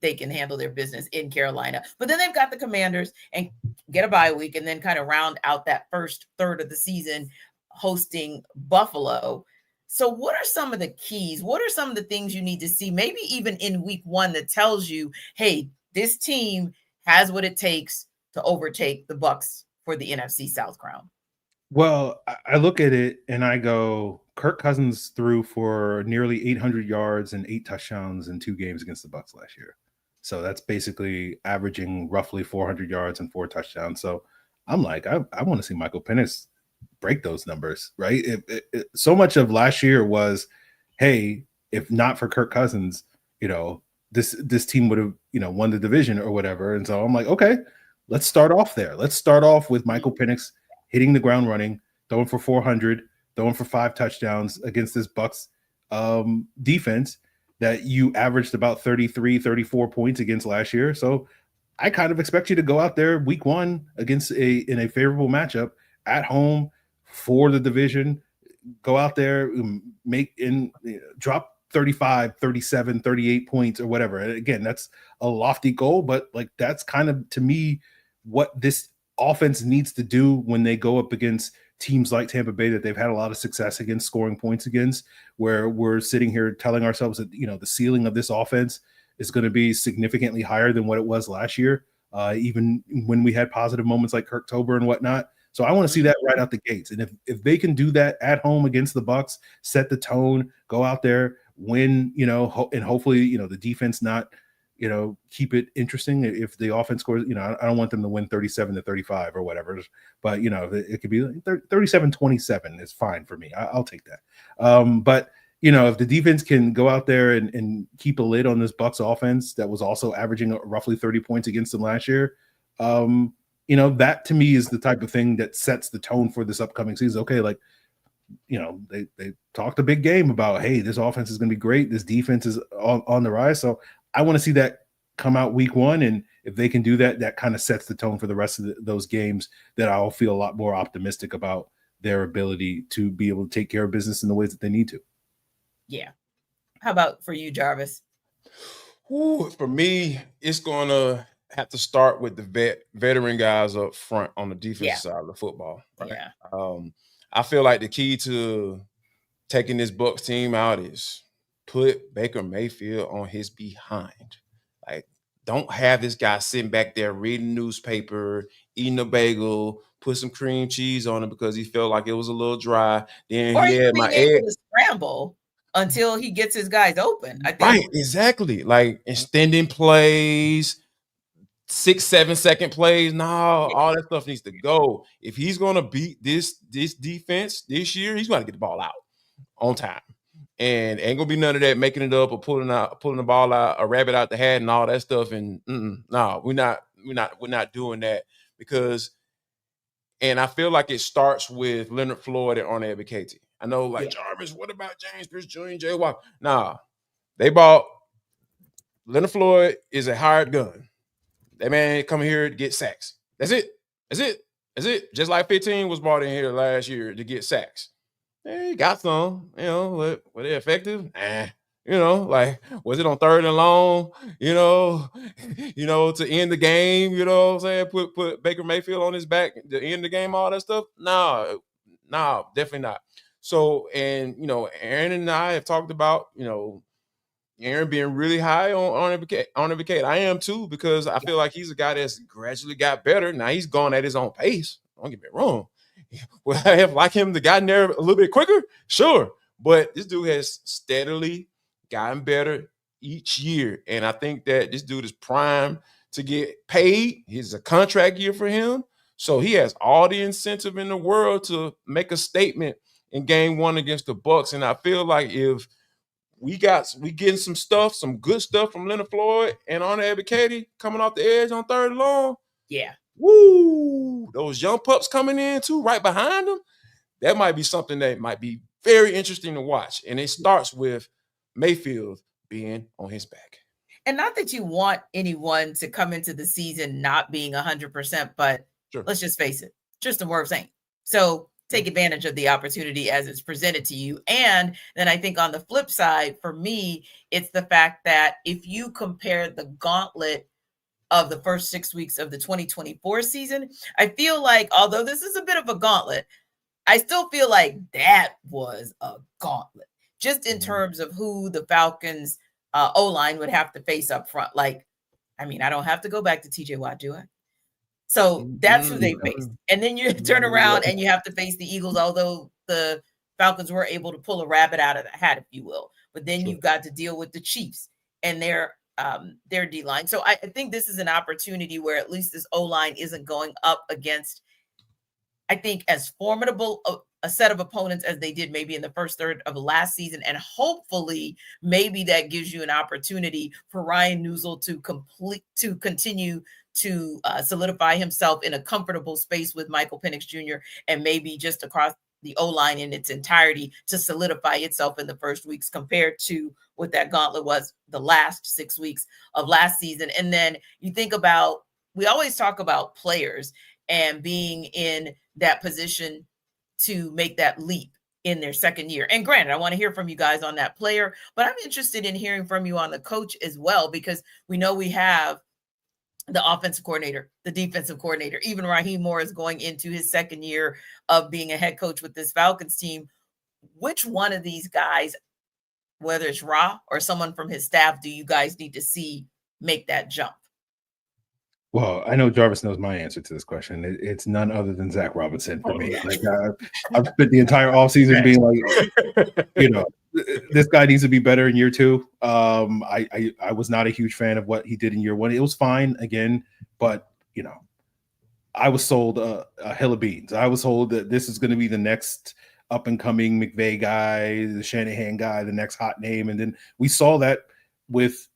they can handle their business in Carolina. But then they've got the Commanders and get a bye week, and then kind of round out that first third of the season hosting Buffalo. So what are some of the keys? What are some of the things you need to see, maybe even in week one, that tells you, hey, this team has what it takes to overtake the Bucs for the NFC South crown? Well, I look at it and I go, Kirk Cousins threw for nearly 800 yards and 8 touchdowns in 2 games against the Bucs last year. So that's basically averaging roughly 400 yards and 4 touchdowns. So I'm like, I want to see Michael Penix break those numbers, right? So much of last year was, hey, if not for Kirk Cousins, you know, this team would have, you know, won the division or whatever. And so I'm like, okay, let's start off there. Let's start off with Michael Penix hitting the ground running, throwing for 400, throwing for 5 touchdowns against this Bucs defense that you averaged about 33, 34 points against last year. So I kind of expect you to go out there week 1 against in a favorable matchup at home for the division, go out there, drop 35, 37, 38 points or whatever. And again, that's a lofty goal, but like that's kind of, to me, what this offense needs to do when they go up against teams like Tampa Bay that they've had a lot of success against, scoring points against, where we're sitting here telling ourselves that, the ceiling of this offense is going to be significantly higher than what it was last year, even when we had positive moments like Kirktober and whatnot. So I want to see that right out the gates. And if they can do that at home against the Bucs, set the tone, go out there, win, and hopefully, the defense not, keep it interesting. If the offense scores, I don't want them to win 37-35 or whatever, but it could be 37-27 is fine for me. I'll take that. But if the defense can go out there and keep a lid on this Bucs offense that was also averaging roughly 30 points against them last year, that to me is the type of thing that sets the tone for this upcoming season. Okay, like, they talked a big game about, hey, this offense is going to be great. This defense is on the rise. So I want to see that come out week 1. And if they can do that, that kind of sets the tone for the rest of those games that I'll feel a lot more optimistic about their ability to be able to take care of business in the ways that they need to. Yeah. How about for you, Jarvis? Ooh, for me, it's going to have to start with the veteran guys up front on the defensive side of the football. Right? Yeah. I feel like the key to taking this Bucs team out is put Baker Mayfield on his behind. Like, don't have this guy sitting back there reading newspaper, eating a bagel, put some cream cheese on it because he felt like it was a little dry. Then or he had my able to scramble until he gets his guys open. I think. Right, exactly. Like extending plays, 6-7 second plays. No, all that stuff needs to go. If he's gonna beat this defense this year, he's gonna get the ball out on time. And ain't gonna be none of that making it up or pulling the ball out, a rabbit out the hat and all that stuff. And no, we're not doing that because. And I feel like it starts with Leonard Floyd and Arne Ebiketie. I know, like, Jarvis, what about James Pierce Jr. and Jay Walker? Nah, they bought Leonard Floyd is a hired gun. That man come here to get sacks. That's it. Just like 15 was brought in here last year to get sacks. He got some, were they effective? Like, was it on 3rd and long, to end the game, what I'm saying? Put Baker Mayfield on his back to end the game, all that stuff? No, definitely not. So, and, Aaron and I have talked about, Aaron being really high on Ebiketie. I am too, because I feel like he's a guy that's gradually got better. Now he's gone at his own pace. Don't get me wrong. Would I have liked him to gotten there a little bit quicker? Sure. But this dude has steadily gotten better each year. And I think that this dude is primed to get paid. It's a contract year for him. So he has all the incentive in the world to make a statement in game 1 against the Bucs. And I feel like if we getting some good stuff from Leonard Floyd and Arne Ebiketie coming off the edge on 3rd and long. Yeah. Woo! Those young pups coming in too, right behind them. That might be something that might be very interesting to watch. And it starts with Mayfield being on his back. And not that you want anyone to come into the season not being 100%, but let's just face it, just a word of saying. So take advantage of the opportunity as it's presented to you. And then I think on the flip side, for me, it's the fact that if you compare the gauntlet of the first 6 weeks of the 2024 season, I feel like, although this is a bit of a gauntlet, I still feel like that was a gauntlet, just in terms of who the Falcons O-line would have to face up front. Like, I mean, I don't have to go back to TJ Watt, do I? So that's who they faced. And then you turn around and you have to face the Eagles, although the Falcons were able to pull a rabbit out of the hat, if you will. But then you've got to deal with the Chiefs and their D-line. So I think this is an opportunity where at least this O-line isn't going up against, I think, as formidable a set of opponents as they did maybe in the first third of last season. And hopefully maybe that gives you an opportunity for Ryan Nuzul to continue to solidify himself in a comfortable space with Michael Penix Jr. and maybe just across the O-line in its entirety to solidify itself in the first weeks compared to what that gauntlet was the last 6 weeks of last season. And then you think about, we always talk about players and being in that position to make that leap in their second year. And granted, I want to hear from you guys on that player, but I'm interested in hearing from you on the coach as well, because we know we have the offensive coordinator, the defensive coordinator, even Raheem Morris going into his second year of being a head coach with this Falcons team. Which one of these guys, whether it's Ra or someone from his staff, do you guys need to see make that jump? Well, I know Jarvis knows my answer to this question. It's none other than Zach Robinson for me. Like I've spent the entire offseason being like, this guy needs to be better in year two. I was not a huge fan of what he did in year one. It was fine again, but I was sold a hill of beans. I was told that this is going to be the next up and coming McVay guy, the Shanahan guy, the next hot name, and then we saw that with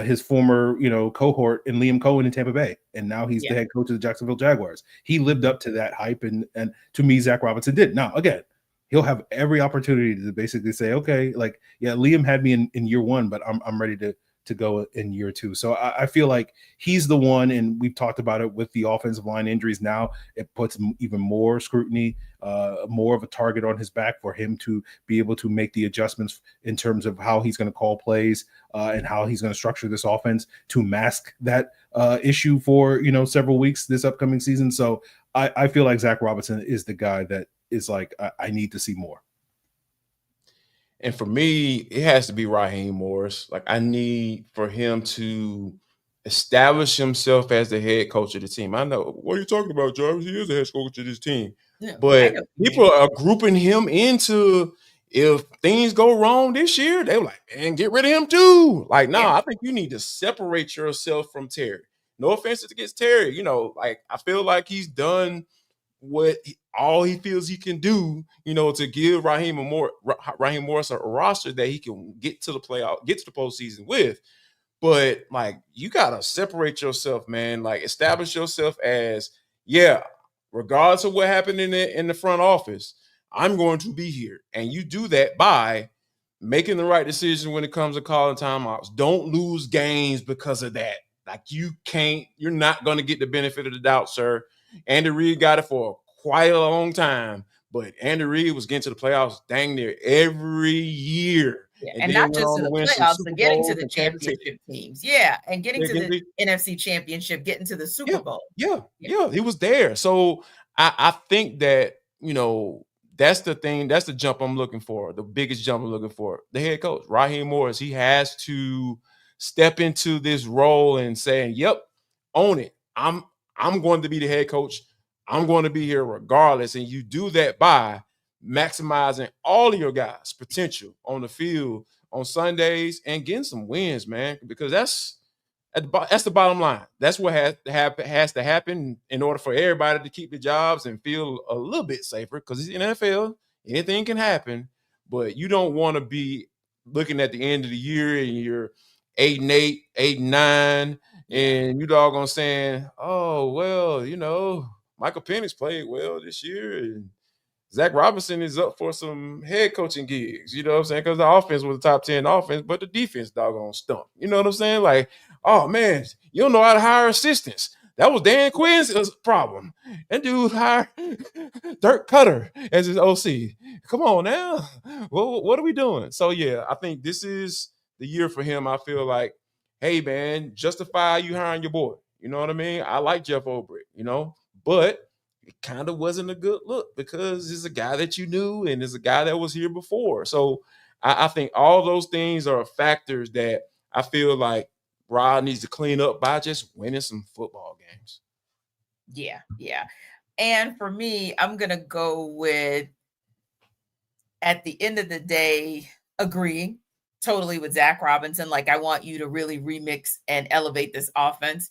his former, cohort in Liam Cohen in Tampa Bay, and now he's the head coach of the Jacksonville Jaguars. He lived up to that hype, and to me, Zach Robinson did. Now, again, he'll have every opportunity to basically say, okay, Liam had me in year one, but I'm ready to go in year two. So I feel like he's the one, and we've talked about it with the offensive line injuries. Now it puts even more scrutiny, more of a target on his back for him to be able to make the adjustments in terms of how he's going to call plays and how he's going to structure this offense to mask that issue for, several weeks this upcoming season. So I feel like Zach Robinson is the guy that is like, I need to see more. And for me, it has to be Raheem Morris. Like, I need for him to establish himself as the head coach of the team. I know, what are you talking about, Jarvis? He is the head coach of this team. Yeah, but people are grouping him into, if things go wrong this year, they were like, man, get rid of him too. Like, I think you need to separate yourself from Terry. No offense against Terry. I feel like he's done what all he feels he can do, to give Raheem Morris a roster that he can get to the playoff, get to the postseason with. But you gotta separate yourself, man. Establish yourself as, regardless of what happened in the front office, I'm going to be here. And you do that by making the right decision when it comes to calling timeouts. Don't lose games because of that. You're not going to get the benefit of the doubt, sir. Andy Reid got it for quite a long time, but Andy Reid was getting to the playoffs dang near every year. And not just to the playoffs, but getting to the championship teams. Yeah, and getting to the NFC Championship, getting to the Super Bowl. Yeah, he was there. So I think that, that's the thing. That's the jump I'm looking for, the biggest jump I'm looking for. The head coach, Raheem Morris, he has to step into this role and saying, yep, own it. I'm going to be the head coach. I'm going to be here regardless. And you do that by maximizing all of your guys' potential on the field on Sundays and getting some wins, man, because that's the bottom line. That's what has to happen in order for everybody to keep the jobs and feel a little bit safer, because it's the NFL. Anything can happen, but you don't want to be looking at the end of the year and you're 8-8, 8-9, and you doggone saying, oh, well, Michael Penix played well this year, and Zach Robinson is up for some head coaching gigs, you know what I'm saying? Because the offense was a top 10 offense, but the defense doggone stunk. You know what I'm saying? Like, oh, man, you don't know how to hire assistants. That was Dan Quinn's problem. And dude hired Dirk Cutter as his OC. Come on now. Well, what are we doing? So, I think this is the year for him. I feel like, hey, man, justify you hiring your boy. You know what I mean? I like Jeff Ulbrich, but it kind of wasn't a good look because it's a guy that you knew and it's a guy that was here before. So I think all those things are factors that I feel like Rod needs to clean up by just winning some football games. Yeah. And for me, I'm going to go with, at the end of the day, agreeing totally with Zach Robinson. I want you to really remix and elevate this offense.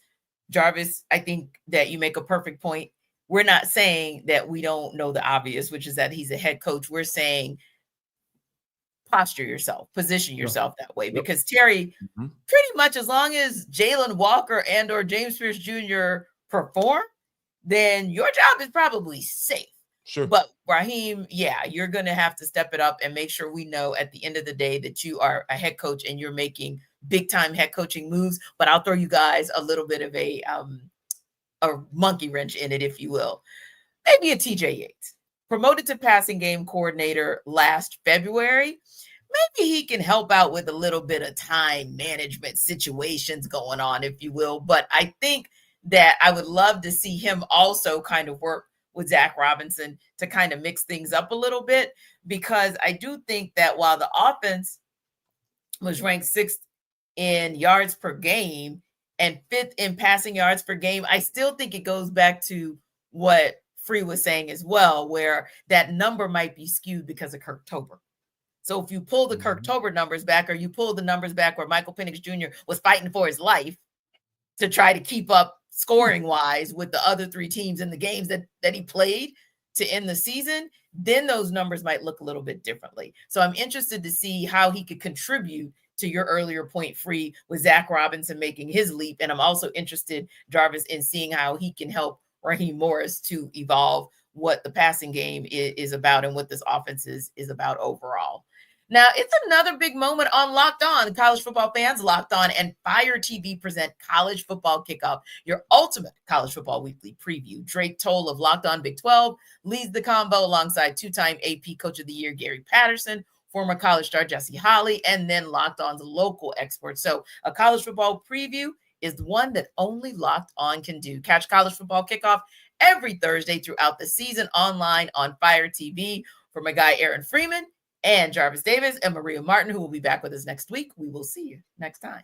Jarvis, I think that you make a perfect point. we're not saying that we don't know the obvious, which is that he's a head coach. We're saying posture yourself, position yourself that way, because Terry, pretty much as long as Jalen Walker and or James Pierce Jr. perform, then your job is probably safe. Sure. But Raheem, you're going to have to step it up and make sure we know at the end of the day that you are a head coach and you're making big time head coaching moves. But I'll throw you guys a little bit of a monkey wrench in it, if you will. Maybe a TJ Yates, promoted to passing game coordinator last February. Maybe he can help out with a little bit of time management situations going on, if you will. But I think that I would love to see him also kind of work with Zach Robinson to kind of mix things up a little bit, because I do think that while the offense was ranked 6th in yards per game and 5th in passing yards per game, I still think it goes back to what Free was saying as well, where that number might be skewed because of Kirktober. So if you pull the Kirktober numbers back, or you pull the numbers back where Michael Penix Jr. was fighting for his life to try to keep up scoring wise with the other 3 teams in the games that he played to end the season, then those numbers might look a little bit differently. So I'm interested to see how he could contribute to your earlier point, Free, with Zach Robinson making his leap. And I'm also interested, Jarvis, in seeing how he can help Raheem Morris to evolve what the passing game is about and what this offense is about overall. Now, it's another big moment on Locked On. College football fans, Locked On and Fire TV present College Football Kickoff, your ultimate college football weekly preview. Drake Toll of Locked On Big 12 leads the convo alongside 2-time AP Coach of the Year Gary Patterson, former college star Jesse Holley, and then Locked On's local experts. So a college football preview is the one that only Locked On can do. Catch College Football Kickoff every Thursday throughout the season online on Fire TV. For my guy Aaron Freeman and Jarvis Davis and Maria Martin, who will be back with us next week, we will see you next time.